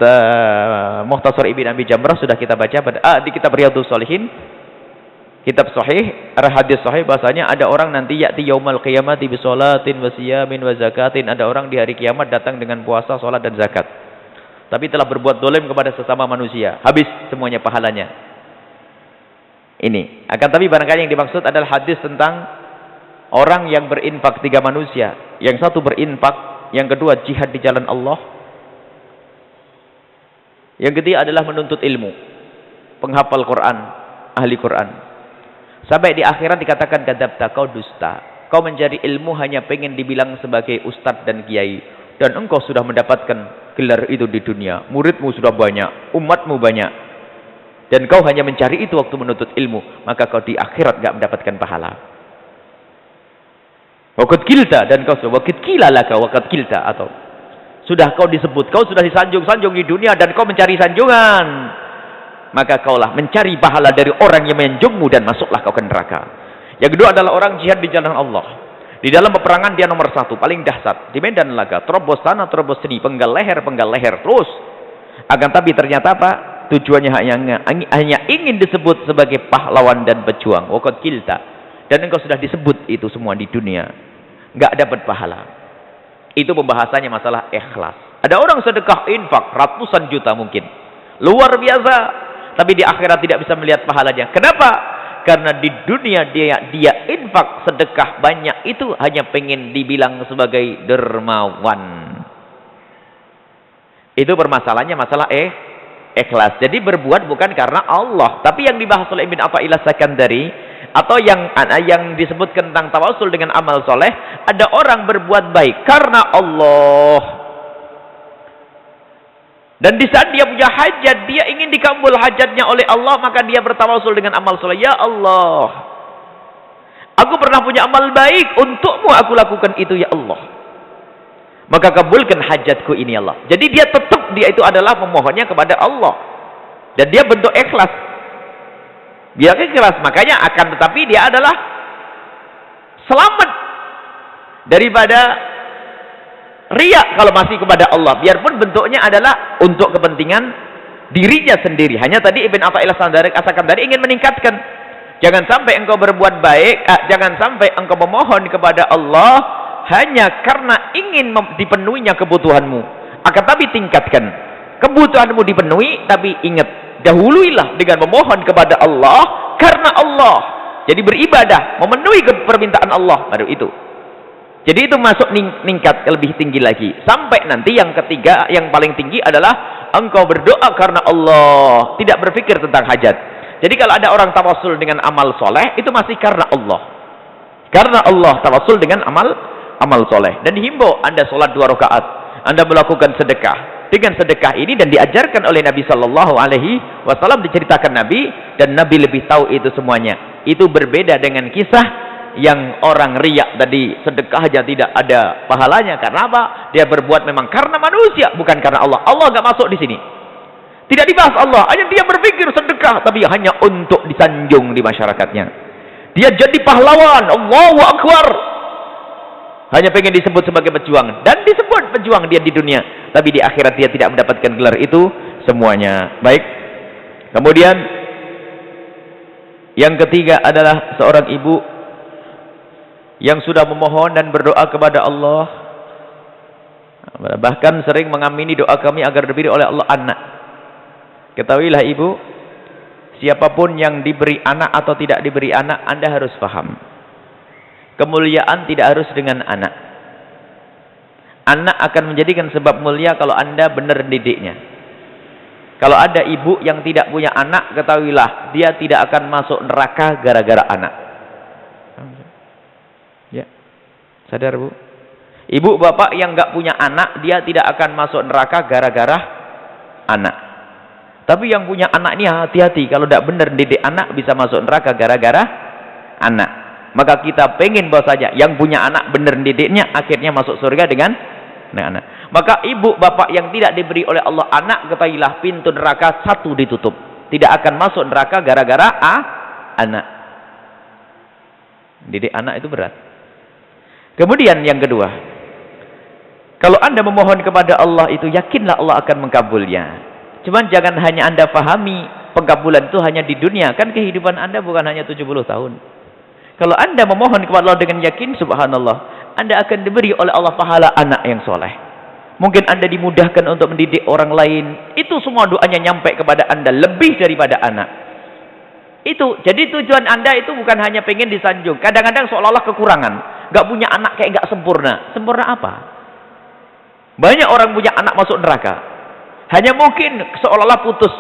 Mukhtasar Ibn Abi Jamrah sudah kita baca di kitab Riyadhus Shalihin, kitab sahih, hadis sahih, bahasanya ada orang nanti ya'ti yaumal qiyamati bi sholatin wa siyamin wa zakatin. Ada orang di hari kiamat datang dengan puasa, salat dan zakat, tapi telah berbuat dolim kepada sesama manusia, habis semuanya pahalanya. Ini akan tapi barangkali yang dimaksud adalah hadis tentang orang yang berinfak, 3 manusia. Yang satu berinfak, yang kedua jihad di jalan Allah, yang ketiga adalah menuntut ilmu, penghafal Quran, ahli Quran. Sampai di akhirat dikatakan kadzabta, kau dusta, kau mencari ilmu hanya pengen dibilang sebagai ustadz dan kiai, dan engkau sudah mendapatkan gelar itu di dunia, muridmu sudah banyak, umatmu banyak, dan kau hanya mencari itu waktu menuntut ilmu, maka kau di akhirat gak mendapatkan pahala. Waqad kilta, dan kau sudah waqad kilalaka waqad kilta, atau sudah kau disebut, kau sudah disanjung-sanjung di dunia dan kau mencari sanjungan, maka kaulah mencari pahala dari orang yang menjungmu dan masuklah kau ke neraka. Yang kedua adalah orang jihad di jalan Allah. Di dalam peperangan dia nomor 1, paling dahsyat. Di medan laga, terobos sana, terobos sini, penggal leher terus. Akan tapi ternyata apa? tujuannya hanya ingin disebut sebagai pahlawan dan pejuang. Waqad kilta. Dan engkau sudah disebut itu semua di dunia. Enggak dapat pahala. Itu pembahasannya masalah ikhlas. Ada orang sedekah infak ratusan juta mungkin. Luar biasa. Tapi di akhirat tidak bisa melihat pahalanya. Kenapa? Karena di dunia dia infak sedekah banyak itu hanya pengen dibilang sebagai dermawan. Itu permasalahannya masalah ikhlas. Jadi berbuat bukan karena Allah. Tapi yang dibahas oleh Ibn Athaillah Sakandari atau yang disebutkan tentang tawasul dengan amal soleh, ada orang berbuat baik karena Allah. Dan di saat dia punya hajat, dia ingin dikabul hajatnya oleh Allah, maka dia bertawasul dengan amal soleh. Ya Allah, aku pernah punya amal baik, untukmu aku lakukan itu ya Allah. Maka kabulkan hajatku ini Allah. Jadi dia tetap, dia itu adalah memohonnya kepada Allah. Dan dia bentuk ikhlas. Dia ikhlas, makanya akan tetapi dia adalah selamat daripada riya kalau masih kepada Allah, biarpun bentuknya adalah untuk kepentingan dirinya sendiri. Hanya tadi Ibn Athaillah Sakandari ingin meningkatkan, jangan sampai engkau berbuat baik, jangan sampai engkau memohon kepada Allah hanya karena ingin dipenuhinya kebutuhanmu. Akan tapi tingkatkan kebutuhanmu dipenuhi, tapi ingat, dahuluilah dengan memohon kepada Allah karena Allah. Jadi beribadah, memenuhi permintaan Allah, baru itu. Jadi itu masuk meningkat lebih tinggi lagi. Sampai nanti yang ketiga, yang paling tinggi adalah engkau berdoa karena Allah, tidak berpikir tentang hajat. Jadi kalau ada orang tawasul dengan amal soleh, itu masih karena Allah. Karena Allah tawasul dengan amal soleh. Dan dihimbau Anda sholat 2 rakaat, Anda melakukan sedekah. Dengan sedekah ini dan diajarkan oleh Nabi Sallallahu Alaihi Wasallam, diceritakan Nabi, dan Nabi lebih tahu itu semuanya. Itu berbeda dengan kisah yang orang riak tadi, sedekah aja tidak ada pahalanya. Karena apa? Dia berbuat memang karena manusia, bukan karena Allah. Allah nggak masuk di sini. Tidak dibahas Allah. Hanya dia berpikir sedekah, tapi hanya untuk disanjung di masyarakatnya. Dia jadi pahlawan. Allahu Akbar. Hanya pengen disebut sebagai pejuang, dan disebut pejuang dia di dunia, tapi di akhirat dia tidak mendapatkan gelar itu semuanya. Baik. Kemudian yang ketiga adalah seorang ibu yang sudah memohon dan berdoa kepada Allah, bahkan sering mengamini doa kami agar diberi oleh Allah anak. Ketahuilah ibu, siapapun yang diberi anak atau tidak diberi anak, Anda harus paham, kemuliaan tidak harus dengan anak. Anak akan menjadikan sebab mulia kalau Anda benar didiknya. Kalau ada ibu yang tidak punya anak, ketahuilah dia tidak akan masuk neraka gara-gara anak. Ya, sadar bu? Ibu bapak yang nggak punya anak, dia tidak akan masuk neraka gara-gara anak. Tapi yang punya anak ini hati-hati, kalau tidak benar didik anak bisa masuk neraka gara-gara anak. Maka kita pengen bahwa saja yang punya anak benar didiknya, akhirnya masuk surga dengan anak. Maka ibu bapak yang tidak diberi oleh Allah anak, ketahuilah pintu neraka satu ditutup. Tidak akan masuk neraka gara-gara anak. Didik anak itu berat. Kemudian yang kedua, kalau Anda memohon kepada Allah itu, yakinlah Allah akan mengkabulnya. Cuman jangan hanya Anda pahami pengkabulan itu hanya di dunia. Kan kehidupan Anda bukan hanya 70 tahun. Kalau Anda memohon kepada Allah dengan yakin, subhanallah, Anda akan diberi oleh Allah pahala anak yang soleh. Mungkin Anda dimudahkan untuk mendidik orang lain. Itu semua doanya nyampe kepada Anda lebih daripada anak. Itu, jadi tujuan Anda itu bukan hanya pengen disanjung. Kadang-kadang seolah-olah kekurangan. Gak punya anak kayak gak sempurna. Sempurna apa? Banyak orang punya anak masuk neraka. Hanya mungkin seolah-olah putus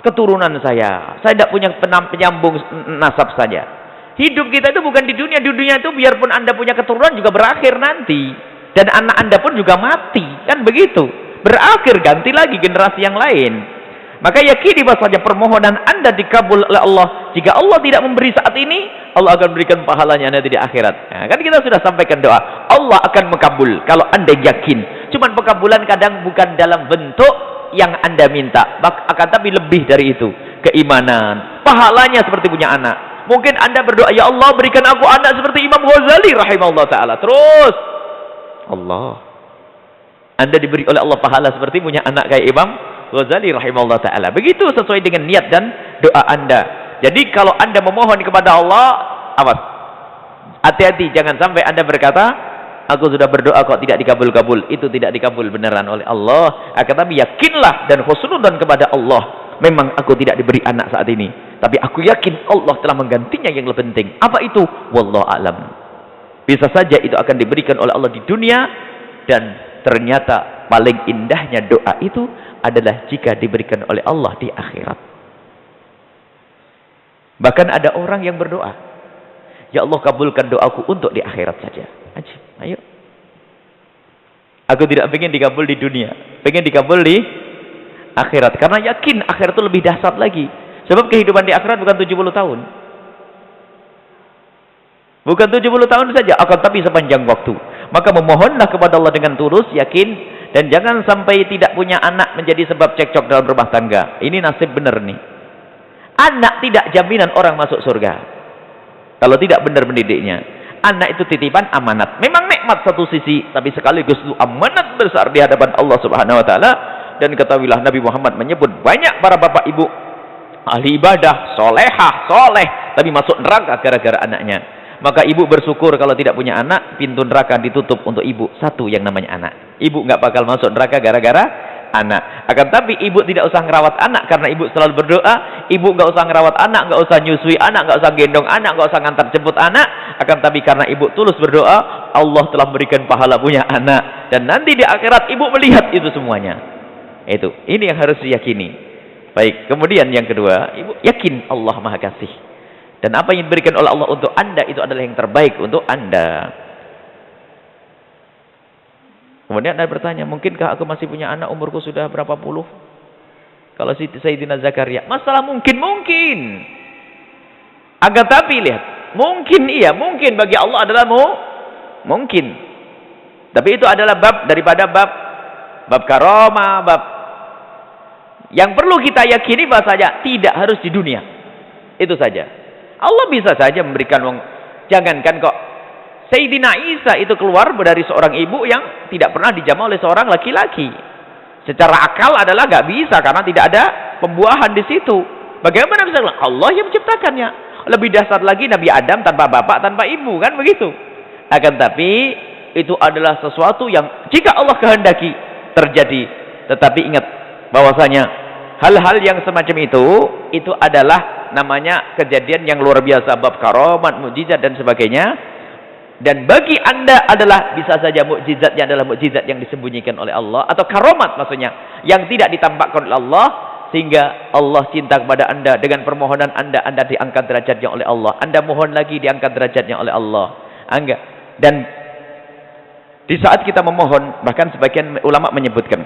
keturunan saya. Saya tidak punya penyambung nasab saja. Hidup kita itu bukan di dunia. Di dunia itu biarpun Anda punya keturunan juga berakhir nanti. Dan anak Anda pun juga mati. Kan begitu. Berakhir, ganti lagi generasi yang lain. Maka yakini bahwasanya permohonan Anda dikabul oleh Allah. Jika Allah tidak memberi saat ini, Allah akan berikan pahalanya nanti di akhirat. Nah, kan kita sudah sampaikan doa. Allah akan mengkabul kalau Anda yakin. Cuman pengkabulan kadang bukan dalam bentuk yang Anda minta. Akan tapi lebih dari itu. Keimanan. Pahalanya seperti punya anak. Mungkin Anda berdoa, ya Allah berikan aku anak seperti Imam Ghazali rahimahullah ta'ala. Terus. Allah. Anda diberi oleh Allah pahala seperti punya anak kayak Imam Ghazali rahimahullah ta'ala. Begitu sesuai dengan niat dan doa Anda. Jadi kalau Anda memohon kepada Allah, awas. Hati-hati, jangan sampai Anda berkata, aku sudah berdoa kok tidak dikabul-kabul. Itu tidak dikabul beneran oleh Allah. Akan tapi yakinlah dan husnudzon kepada Allah. Memang aku tidak diberi anak saat ini, tapi aku yakin Allah telah menggantinya yang lebih penting. Apa itu? Wallahu a'lam. Bisa saja itu akan diberikan oleh Allah di dunia, dan ternyata paling indahnya doa itu adalah jika diberikan oleh Allah di akhirat. Bahkan ada orang yang berdoa, ya Allah kabulkan doaku untuk di akhirat saja. Ayo. Aku tidak ingin dikabul di dunia, pengen dikabul di akhirat. Karena yakin akhirat itu lebih dahsyat lagi. Sebab kehidupan di akhirat bukan 70 tahun. Bukan 70 tahun saja, akan tapi sepanjang waktu. Maka memohonlah kepada Allah dengan tulus, yakin, dan jangan sampai tidak punya anak menjadi sebab cekcok dalam rumah tangga. Ini nasib benar nih. Anak tidak jaminan orang masuk surga kalau tidak benar mendidiknya. Anak itu titipan amanat. Memang nikmat satu sisi, tapi sekaligus itu amanat besar di hadapan Allah Subhanahu wa taala. Dan ketahuilah Nabi Muhammad menyebut banyak para bapak ibu ahli ibadah, solehah, soleh, tapi masuk neraka gara-gara anaknya. Maka ibu bersyukur kalau tidak punya anak, pintu neraka ditutup untuk ibu. Satu yang namanya anak. Ibu nggak bakal masuk neraka gara-gara anak. Akan tapi ibu tidak usah ngerawat anak karena ibu selalu berdoa. Ibu nggak usah ngerawat anak, nggak usah nyusui anak, nggak usah gendong anak, nggak usah ngantar jemput anak. Akan tapi karena ibu tulus berdoa, Allah telah memberikan pahala punya anak. Dan nanti di akhirat ibu melihat itu semuanya. Itu, ini yang harus diyakini. Baik, kemudian yang kedua, ibu yakin Allah Maha Kasih. Dan apa yang diberikan oleh Allah untuk Anda itu adalah yang terbaik untuk Anda. Kemudian Anda bertanya, mungkinkah aku masih punya anak, umurku sudah berapa puluh? Kalau Sayyidina Zakaria, masalah mungkin. Agar tapi lihat, mungkin iya, mungkin bagi Allah adalah mungkin. Tapi itu adalah bab daripada bab karomah, bab yang perlu kita yakini bahasanya tidak harus di dunia. Itu saja. Allah bisa saja memberikan jangankan kok Sayyidina Isa itu keluar dari seorang ibu yang tidak pernah dijamah oleh seorang laki-laki. Secara akal adalah nggak bisa karena tidak ada pembuahan di situ. Bagaimana bisa? Allah yang menciptakannya. Lebih dahsyat lagi Nabi Adam tanpa bapak, tanpa ibu, kan begitu. Akan tapi itu adalah sesuatu yang jika Allah kehendaki terjadi. Tetapi ingat bahwasanya hal-hal yang semacam itu adalah namanya kejadian yang luar biasa, bab karamat, mukjizat dan sebagainya. Dan bagi Anda adalah bisa saja mukjizatnya adalah mukjizat yang disembunyikan oleh Allah, atau karamat maksudnya yang tidak ditampakkan oleh Allah, sehingga Allah cinta kepada Anda. Dengan permohonan Anda diangkat derajatnya oleh Allah. Anda mohon lagi diangkat derajatnya oleh Allah. Dan di saat kita memohon, bahkan sebagian ulama menyebutkan,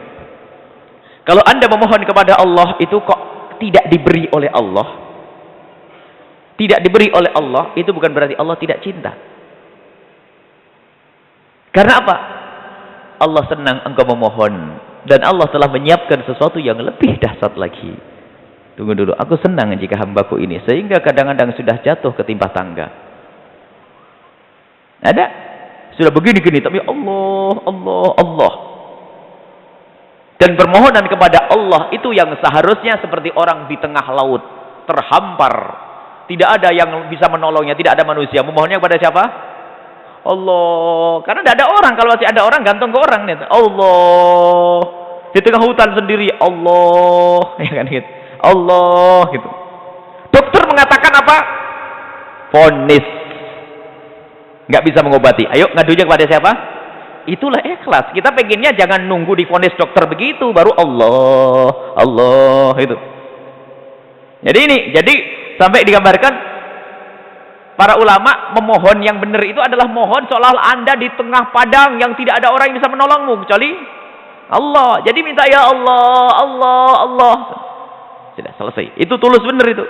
kalau Anda memohon kepada Allah itu kok tidak diberi oleh Allah, tidak diberi oleh Allah, itu bukan berarti Allah tidak cinta. Karena apa? Allah senang engkau memohon, dan Allah telah menyiapkan sesuatu yang lebih dahsyat lagi. Tunggu dulu, aku senang jika hambaku ini, sehingga kadang-kadang sudah jatuh ketimpa tangga. Ada? Sudah begini-gini, tapi Allah. Dan permohonan kepada Allah itu yang seharusnya seperti orang di tengah laut, terhampar. Tidak ada yang bisa menolongnya, tidak ada manusia. Memohonnya kepada siapa? Allah. Karena tidak ada orang. Kalau masih ada orang, gantung ke orang. Allah. Di tengah hutan sendiri, Allah. Ya kan gitu. Allah gitu. Dokter mengatakan apa? Vonis. Nggak bisa mengobati. Ayo ngadunya kepada siapa? Itulah ikhlas. Kita pengennya jangan nunggu divonis dokter begitu baru Allah itu. Jadi sampai digambarkan para ulama memohon yang benar itu adalah mohon seolah Anda di tengah padang yang tidak ada orang yang bisa menolongmu kecuali Allah. Jadi minta ya Allah. Sudah selesai. Itu tulus benar itu.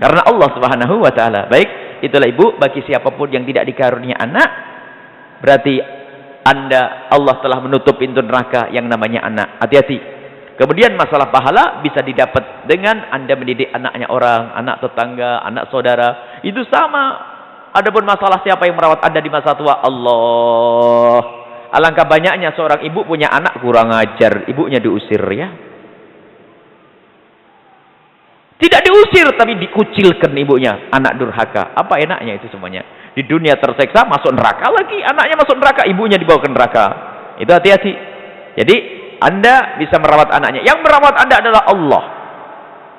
Karena Allah Subhanahu wa taala. Baik, itulah Ibu, bagi siapapun yang tidak dikarunia anak, berarti Allah telah menutup pintu neraka yang namanya anak. Hati-hati. Kemudian masalah pahala bisa didapat dengan Anda mendidik anaknya orang, anak tetangga, anak saudara. Itu sama. Adapun masalah siapa yang merawat Anda di masa tua, Allah. Alangkah banyaknya seorang ibu punya anak kurang ajar, ibunya diusir ya. Tidak diusir tapi dikucilkan ibunya, anak durhaka. Apa enaknya itu semuanya? Di dunia tersiksa, masuk neraka lagi, anaknya masuk neraka, ibunya dibawa ke neraka. Itu hati-hati. Jadi Anda bisa merawat anaknya. Yang merawat Anda adalah Allah.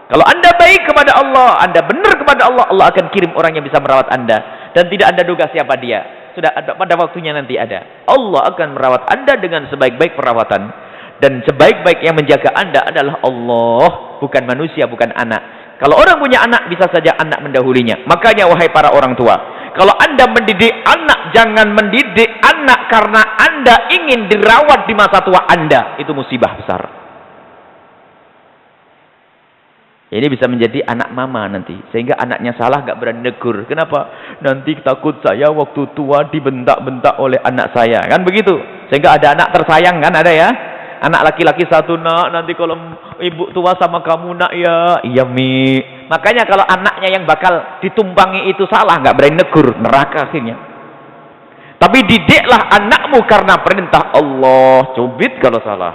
Kalau Anda baik kepada Allah, Anda benar kepada Allah, Allah akan kirim orang yang bisa merawat Anda. Dan tidak Anda duga siapa dia. Sudah ada, pada waktunya nanti ada. Allah akan merawat Anda dengan sebaik-baik perawatan. Dan sebaik-baik yang menjaga Anda adalah Allah, bukan manusia, bukan anak. Kalau orang punya anak, bisa saja anak mendahulinya. Makanya wahai para orang tua, kalau Anda mendidik anak, jangan mendidik anak karena Anda ingin dirawat di masa tua Anda. Itu musibah besar. Ini bisa menjadi anak mama nanti. Sehingga anaknya salah gak berani negur. Kenapa? Nanti takut saya waktu tua dibentak-bentak oleh anak saya. Kan begitu. Sehingga ada anak tersayang kan, ada ya. Anak laki-laki satu, nak, nanti kalau ibu tua sama kamu, nak, ya. Iya, Mi. Makanya kalau anaknya yang bakal ditumpangi itu salah, nggak berani negur, neraka akhirnya. Tapi didiklah anakmu karena perintah Allah. Cubit kalau salah.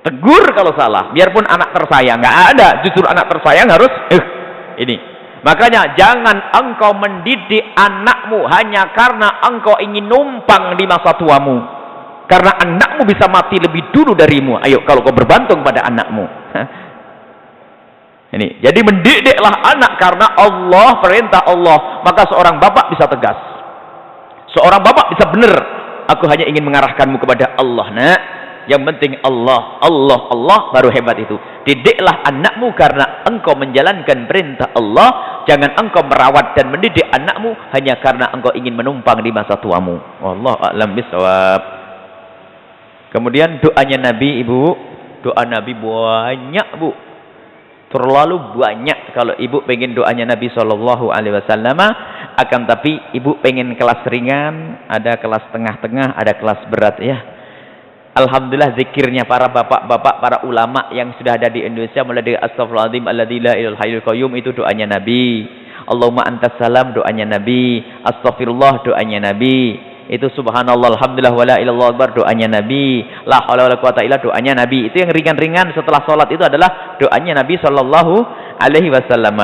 Tegur kalau salah. Biarpun anak tersayang. Nggak ada. Justru anak tersayang harus, ini. Makanya jangan engkau mendidik anakmu hanya karena engkau ingin numpang di masa tuamu. Karena anakmu bisa mati lebih dulu darimu. Ayo, kalau kau berbantung pada anakmu. Ini. Jadi mendidiklah anak karena Allah, perintah Allah. Maka seorang bapak bisa tegas. Seorang bapak bisa benar. Aku hanya ingin mengarahkanmu kepada Allah, nak. Yang penting Allah, Allah, Allah, baru hebat itu. Didiklah anakmu karena engkau menjalankan perintah Allah. Jangan engkau merawat dan mendidik anakmu hanya karena engkau ingin menumpang di masa tuamu. Wallahu a'lam bishawab. Kemudian doanya Nabi, ibu, doa Nabi banyak, bu, terlalu banyak. Kalau ibu pengen doanya Nabi SAW, akan tapi ibu pengen kelas ringan, ada kelas tengah-tengah, ada kelas berat ya. Alhamdulillah zikirnya para bapak-bapak, para ulama yang sudah ada di Indonesia, mulai dari Astaghfirullahaladzim alladzi la ilaha illal qayyum, itu doanya Nabi. Allahumma antas salam, doanya Nabi. Astaghfirullah, doanya Nabi. Itu subhanallah alhamdulillah wala ilallah akbar, doanya Nabi. La haula wala quwata illa, doanya Nabi. Itu yang ringan-ringan setelah sholat itu adalah doanya Nabi sallallahu alaihi wasallam.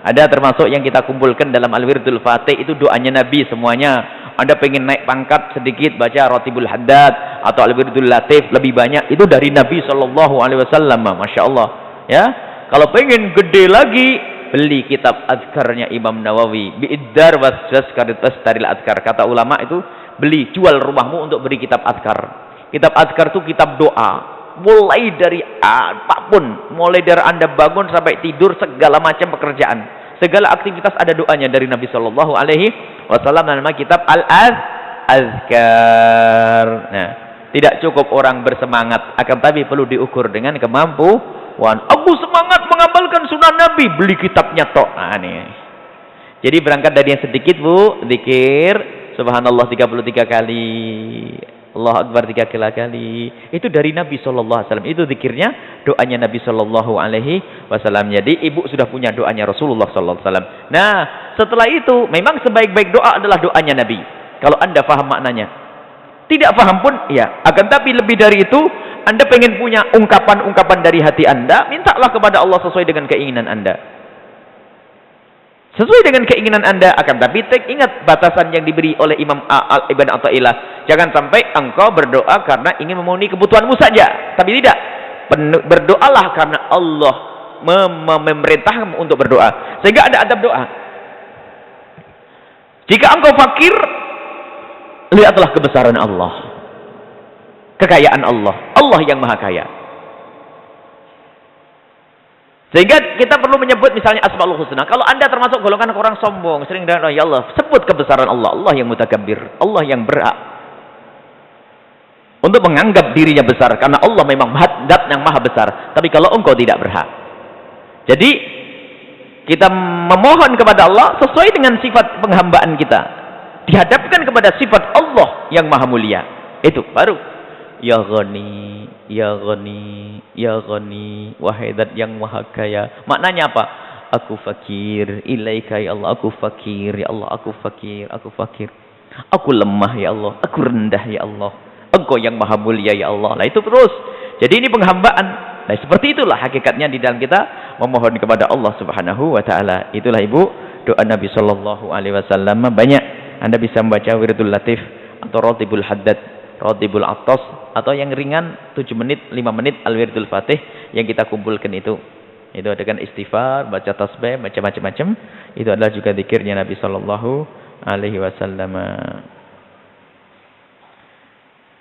Ada termasuk yang kita kumpulkan dalam Al-Wirdul Fatih, itu doanya Nabi semuanya. Anda pengen naik pangkat sedikit, baca Ratibul Haddad atau Al-Wirdul Latif lebih banyak, itu dari Nabi sallallahu alaihi wasallam. Masya Allah ya. Kalau pengen gede lagi, beli kitab azkarnya Imam Nawawi, bi'iddar wasjaskaritas taril azkar. Kata ulama itu, beli, jual rumahmu untuk beri kitab azkar. Kitab azkar itu kitab doa, mulai dari apapun, mulai dari Anda bangun sampai tidur, segala macam pekerjaan, segala aktivitas ada doanya dari Nabi Shallallahu Alaihi Wasallam. Nama kitab Al-Azkar. Nah, tidak cukup orang bersemangat, akan tapi perlu diukur dengan kemampuan. Aku semangat mengamalkan sunnah Nabi, beli kitabnya tok. Nah, nih. Jadi berangkat dari yang sedikit, bu, zikir subhanallah 33 kali, Allah Akbar 3 kali. Itu dari Nabi SAW. Itu zikirnya, doanya Nabi SAW. Jadi ibu sudah punya doanya Rasulullah SAW. Nah, setelah itu memang sebaik-baik doa adalah doanya Nabi. Kalau Anda paham maknanya. Tidak paham pun, ya. Akan tapi lebih dari itu, Anda pengen punya ungkapan-ungkapan dari hati Anda, mintalah kepada Allah sesuai dengan keinginan Anda. Sesuai dengan keinginan Anda, akan tapi ingat batasan yang diberi oleh Imam Ibn Athaillah. Jangan sampai engkau berdoa karena ingin memenuhi kebutuhanmu saja. Tapi tidak. Berdoalah karena Allah memerintahmu untuk berdoa. Sehingga ada adab doa. Jika engkau fakir, lihatlah kebesaran Allah. Kekayaan Allah. Allah yang maha kaya. Sehingga kita perlu menyebut misalnya Asmaul Husna. Kalau Anda termasuk golongan orang sombong, sering dengan ya Allah, sebut kebesaran Allah. Allah yang mutakabbir. Allah yang berhak untuk menganggap dirinya besar. Karena Allah memang zat yang maha besar. Tapi kalau engkau tidak berhak. Jadi, kita memohon kepada Allah sesuai dengan sifat penghambaan kita. Dihadapkan kepada sifat Allah yang maha mulia. Itu baru. Ya Ghani, Ya Ghani, Ya Ghani, wahai zat yang maha kaya. Maknanya apa? Aku fakir, ilaika ya Allah, aku fakir, ya Allah, aku fakir, aku fakir. Aku lemah ya Allah, aku rendah ya Allah. Engkau yang maha mulia ya Allah. Nah itu terus. Jadi ini penghambaan. Nah seperti itulah hakikatnya di dalam kita memohon kepada Allah Subhanahu wa taala. Itulah Ibu doa Nabi sallallahu alaihi wasallam. Banyak Anda bisa membaca Wirdul Latif atau Ratibul Haddad, Ratibul Attas, atau yang ringan 7 menit, 5 menit Al-Wirdul Fatih yang kita kumpulkan itu. Itu ada kan istighfar, baca tasbih, baca macam-macam. Itu adalah juga zikirnya Nabi sallallahu alaihi wasallam.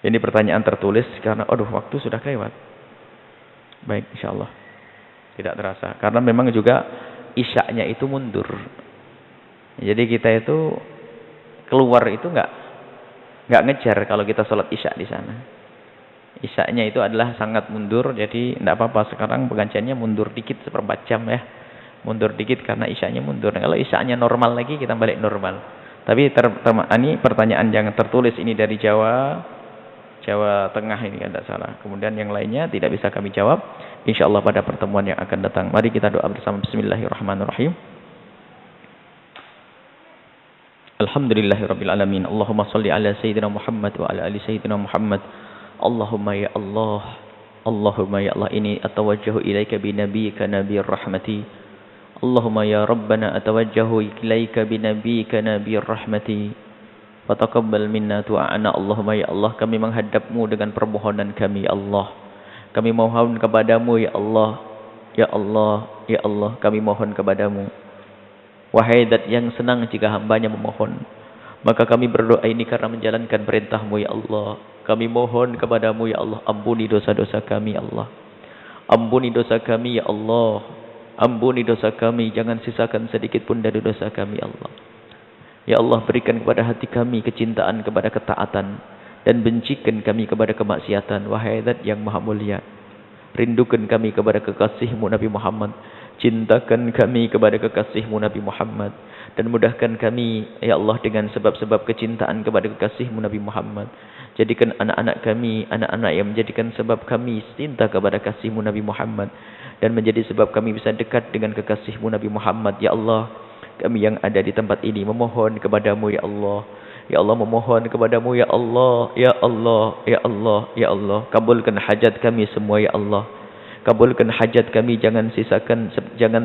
Ini pertanyaan tertulis karena waktu sudah lewat. Baik, insyaallah. Tidak terasa karena memang juga isyaknya itu mundur. Jadi kita itu keluar itu enggak ngejar kalau kita sholat isya di sana. Isyaknya itu adalah sangat mundur, jadi tidak apa-apa sekarang pengajiannya mundur dikit seperempat jam ya. Mundur dikit karena isyaknya mundur. Kalau isyaknya normal lagi kita balik normal. Tapi ini pertanyaan yang tertulis ini dari Jawa Tengah ini tidak salah. Kemudian yang lainnya tidak bisa kami jawab. Insyaallah pada pertemuan yang akan datang. Mari kita doa bersama. Bismillahirrahmanirrahim. Alhamdulillahirabbil alamin. Allahumma shalli ala sayyidina Muhammad wa ala ali sayyidina Muhammad. Allahumma ya Allah. Allahumma ya Allah, ini atawajjahu ilaika bi nabiyyika nabiyir rahmati. Allahumma ya Rabbana atawajjahu ilaika bi nabiyyika nabiyir rahmati. Fataqabbal minna du'ana. Allahumma ya Allah, kami menghadapmu dengan permohonan kami ya Allah. Kami mohon kepadamu ya Allah. Ya Allah, ya Allah, kami mohon kepadamu. Wahai Zat yang senang jika hambanya memohon, maka kami berdoa ini karena menjalankan perintahmu ya Allah. Kami mohon kepadamu ya Allah, ampuni dosa-dosa kami ya Allah. Ampuni dosa kami ya Allah. Ampuni dosa kami, jangan sisakan sedikit pun dari dosa kami ya Allah. Ya Allah, berikan kepada hati kami kecintaan kepada ketaatan dan bencikan kami kepada kemaksiatan. Wahai Zat yang maha mulia, rindukan kami kepada kekasihmu Nabi Muhammad. Cintakan kami kepada kekasihmu Nabi Muhammad. Dan mudahkan kami ya Allah dengan sebab-sebab kecintaan kepada kekasihmu Nabi Muhammad. Jadikan anak-anak kami anak-anak yang menjadikan sebab kami cinta kepada kasihmu Nabi Muhammad. Dan menjadi sebab kami bisa dekat dengan kekasihmu Nabi Muhammad. Ya Allah, kami yang ada di tempat ini memohon kepadamu ya Allah. Ya Allah, memohon kepadamu ya Allah. Ya Allah, ya Allah, ya Allah, kabulkan hajat kami semua ya Allah. Kabulkan hajat kami, jangan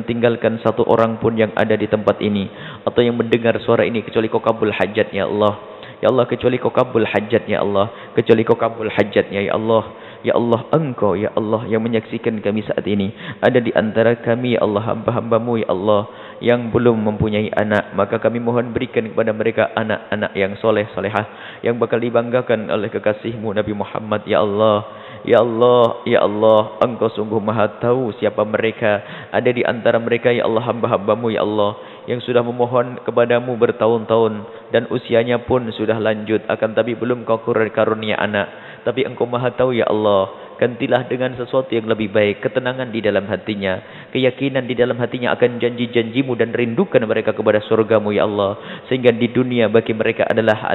tinggalkan satu orang pun yang ada di tempat ini atau yang mendengar suara ini kecuali kau kabul hajat ya Allah. Ya Allah, kecuali kau kabul hajat ya Allah. Kecuali kau kabul hajatnya ya Allah. Ya Allah, Engkau ya Allah yang menyaksikan kami saat ini. Ada di antara kami ya Allah, hamba-hambamu ya Allah yang belum mempunyai anak, maka kami mohon berikan kepada mereka anak-anak yang soleh solehah yang bakal dibanggakan oleh kekasihmu Nabi Muhammad ya Allah. Ya Allah, ya Allah, Engkau sungguh maha tahu siapa mereka. Ada di antara mereka ya Allah, hamba-hambamu ya Allah yang sudah memohon kepadamu bertahun-tahun dan usianya pun sudah lanjut, akan tapi belum kau karunia anak. Tapi Engkau maha tahu ya Allah, gantilah dengan sesuatu yang lebih baik, ketenangan di dalam hatinya, keyakinan di dalam hatinya akan janji-janjimu, dan rindukan mereka kepada surgamu ya Allah. Sehingga di dunia bagi mereka adalah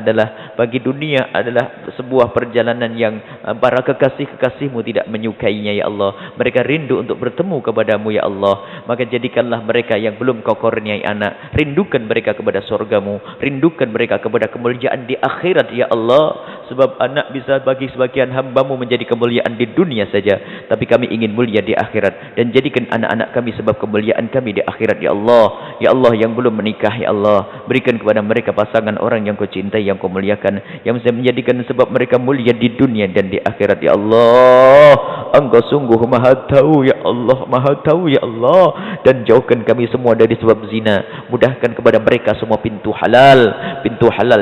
sebuah perjalanan yang para kekasih-kekasihmu tidak menyukainya ya Allah. Mereka rindu untuk bertemu kepadamu ya Allah. Maka jadikanlah mereka yang belum kau kurniai anak, rindukan mereka kepada surgamu, rindukan mereka kepada kemuliaan di akhirat ya Allah. Sebab anak bisa bagi sebagian hambamu menjadi kemuliaan di dunia saja, tapi kami ingin mulia di akhirat, dan jadikan anak-anak kami sebab kemuliaan kami di akhirat ya Allah. Ya Allah, yang belum menikah ya Allah, berikan kepada mereka pasangan orang yang kau cintai, yang kau muliakan, yang bisa menjadikan sebab mereka mulia di dunia dan di akhirat ya Allah. Engkau sungguh maha tahu ya Allah, maha tahu ya Allah. Dan jauhkan kami semua dari sebab zina, mudahkan kepada mereka semua pintu halal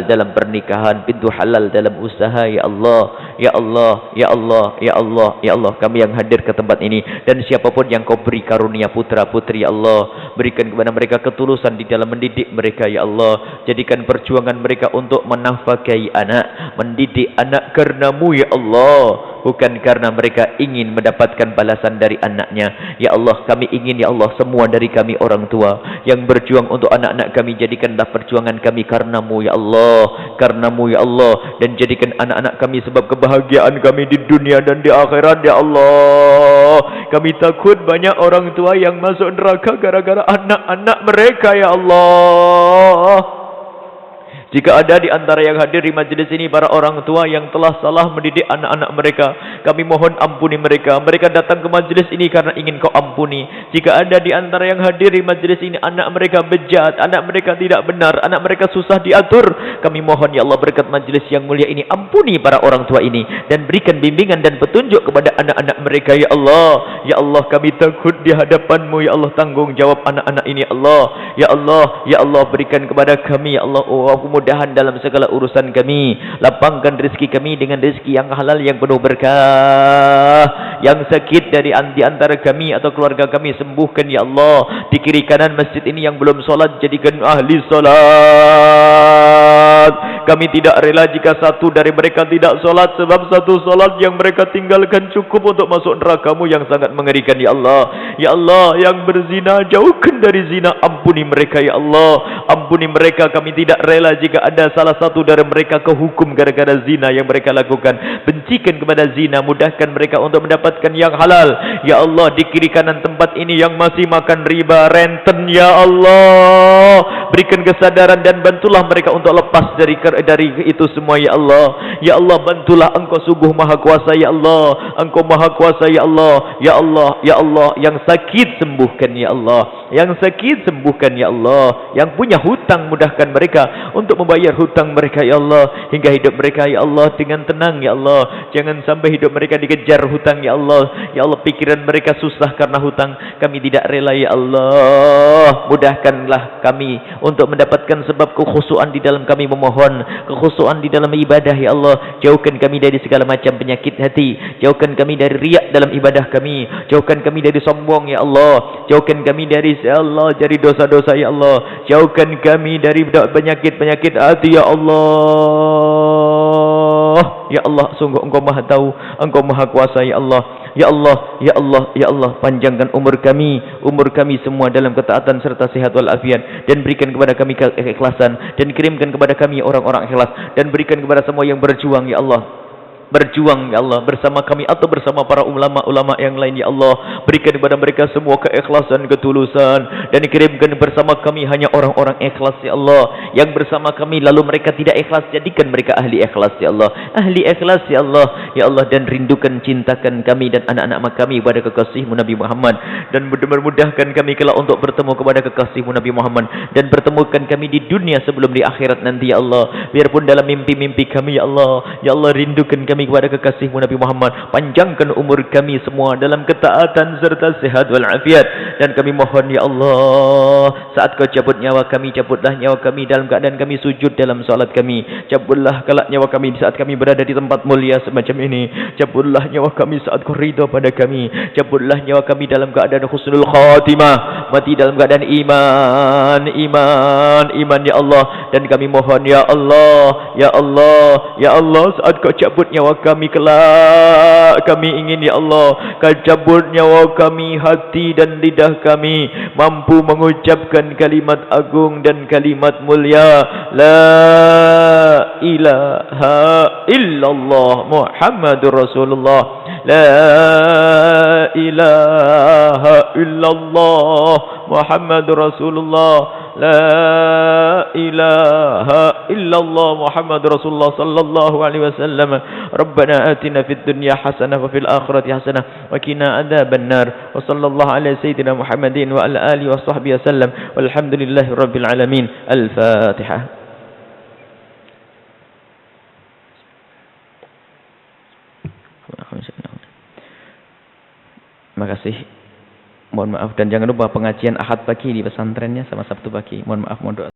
dalam pernikahan, pintu halal dalam usaha ya Allah. Ya Allah, ya Allah, ya Allah, ya Allah, kami yang hadir ke tempat ini dan siapapun yang kau beri karunia putra putri ya Allah, berikan kepada mereka ketulusan di dalam mendidik mereka ya Allah. Jadikan perjuangan mereka untuk menafkahi anak, mendidik anak karenamu ya Allah, bukan karena mereka ingin mendapatkan balasan dari anaknya ya Allah. Kami ingin ya Allah, semua dari kami orang tua yang berjuang untuk anak-anak kami, jadikanlah perjuangan kami karenamu ya Allah, karenamu ya Allah. Dan jadikan anak-anak kami sebab kebahagiaan kami di dunia dan di akhirat ya Allah. Kami takut banyak orang tua yang masuk neraka gara-gara anak-anak mereka ya Allah. Jika ada di antara yang hadir di majlis ini para orang tua yang telah salah mendidik anak-anak mereka, kami mohon ampuni mereka. Mereka datang ke majlis ini karena ingin kau ampuni. Jika ada di antara yang hadir di majlis ini anak mereka bejat, anak mereka tidak benar, anak mereka susah diatur, kami mohon ya Allah berkat majlis yang mulia ini ampuni para orang tua ini dan berikan bimbingan dan petunjuk kepada anak-anak mereka ya Allah. Ya Allah, kami takut di hadapan-Mu ya Allah, tanggung jawab anak-anak ini ya Allah. Ya Allah, ya Allah, berikan kepada kami ya Allah kemudahan dalam segala urusan kami. Lapangkan rezeki kami dengan rezeki yang halal yang penuh berkah. Yang sakit di antara kami atau keluarga kami sembuhkan ya Allah. Di kiri kanan masjid ini yang belum solat jadikan ahli solat. Kami tidak rela jika satu dari mereka tidak solat, sebab satu solat yang mereka tinggalkan cukup untuk masuk neraka-Mu yang sangat mengerikan ya Allah. Ya Allah, yang berzina jauhkan dari zina, ampuni mereka ya Allah. Ampuni mereka, kami tidak rela jika ada salah satu dari mereka kehukum gara-gara zina yang mereka lakukan. Bencikan kepada zina, mudahkan mereka untuk mendapatkan yang halal ya Allah. Di kiri kanan tempat ini yang masih makan riba, renten ya Allah, berikan kesadaran dan bantulah mereka untuk lepas dari itu semua ya Allah. Ya Allah, bantulah, Engkau sungguh maha kuasa ya Allah. Engkau maha kuasa ya Allah. Ya Allah, ya Allah, yang sakit sembuhkan ya Allah. Yang sakit sembuhkan ya Allah. Yang punya hutang mudahkan mereka untuk membayar hutang mereka ya Allah, hingga hidup mereka ya Allah dengan tenang ya Allah. Jangan sampai hidup mereka dikejar hutang ya Allah. Ya Allah, pikiran mereka susah karena hutang, kami tidak rela ya Allah. Mudahkanlah kami untuk mendapatkan sebab kekhusyuan di dalam kami memohon, kekhusyuan di dalam ibadah ya Allah. Jauhkan kami dari segala macam penyakit hati, jauhkan kami dari riak dalam ibadah kami, jauhkan kami dari sombong ya Allah, jauhkan kami dari ya Allah dari dosa-dosa ya Allah, jauhkan kami dari penyakit-penyakit hati ya Allah. Ya Allah, sungguh Engkau maha tahu, Engkau maha kuasa ya Allah. Ya Allah, ya Allah, ya Allah, panjangkan umur kami semua dalam ketaatan serta sehat walafiat, dan berikan kepada kami keikhlasan, dan kirimkan kepada kami orang-orang ikhlas, dan berikan kepada semua yang berjuang ya Allah, berjuang ya Allah bersama kami atau bersama para ulama-ulama yang lain ya Allah. Berikan kepada mereka semua keikhlasan, ketulusan, dan kirimkan bersama kami hanya orang-orang ikhlas ya Allah. Yang bersama kami lalu mereka tidak ikhlas, jadikan mereka ahli ikhlas ya Allah, ahli ikhlas ya Allah. Ya Allah, dan rindukan, cintakan kami dan anak-anak kami kepada kekasih-Mu Nabi Muhammad, dan mudahkan kami kelak untuk bertemu kepada kekasih-Mu Nabi Muhammad, dan pertemukan kami di dunia sebelum di akhirat nanti ya Allah. Biarpun dalam mimpi-mimpi kami ya Allah, ya Allah, rindukan kami kepada kekasih-Mu Nabi Muhammad. Panjangkan umur kami semua dalam ketaatan serta sehat walafiat. Dan kami mohon ya Allah, saat Kau cabut nyawa kami, cabutlah nyawa kami dalam keadaan kami sujud dalam salat kami. Cabutlah kelak nyawa kami saat kami berada di tempat mulia semacam ini. Cabutlah nyawa kami saat Kau ridha pada kami. Cabutlah nyawa kami dalam keadaan husnul khatimah, mati dalam keadaan iman ya Allah. Dan kami mohon ya Allah, ya Allah, ya Allah, saat Kau cabut nyawa kami kelak, kami ingin ya Allah, Kau cabut nyawa kami, hati dan lidah kami mampu mengucapkan kalimat agung dan kalimat mulia, la ilaha illallah Muhammadur Rasulullah, la ilaha illallah Muhammadur Rasulullah, la ilaha illallah Muhammadur Rasulullah sallallahu alaihi wasallam. Rabbana atina fid dunya hasanah wa fil akhirati hasanah wa qina adzabannar. Wa sallallahu ala sayyidina Muhammadin wa ala alihi wa sahbihi wasallam. Walhamdulillahi rabbil alamin. Al-Fatihah. Terima kasih. Mohon maaf, dan jangan lupa pengajian Ahad pagi di pesantrennya sama Sabtu pagi. Mohon maaf, mohon doa.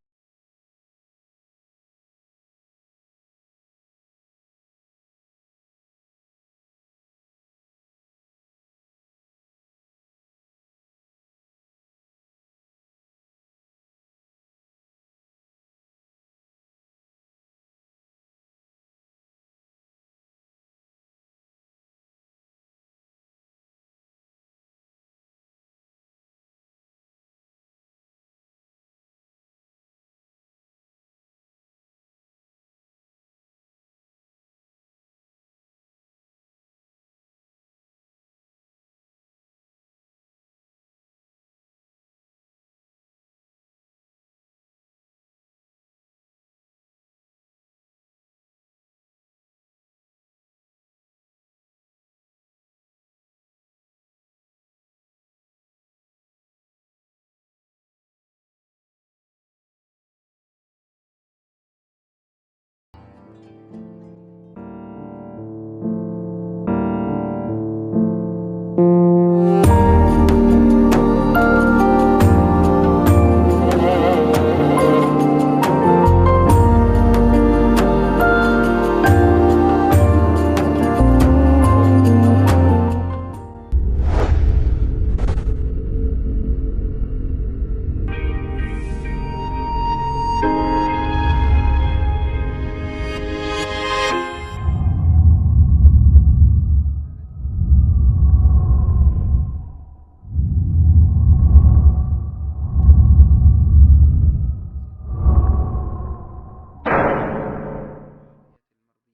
Thank you.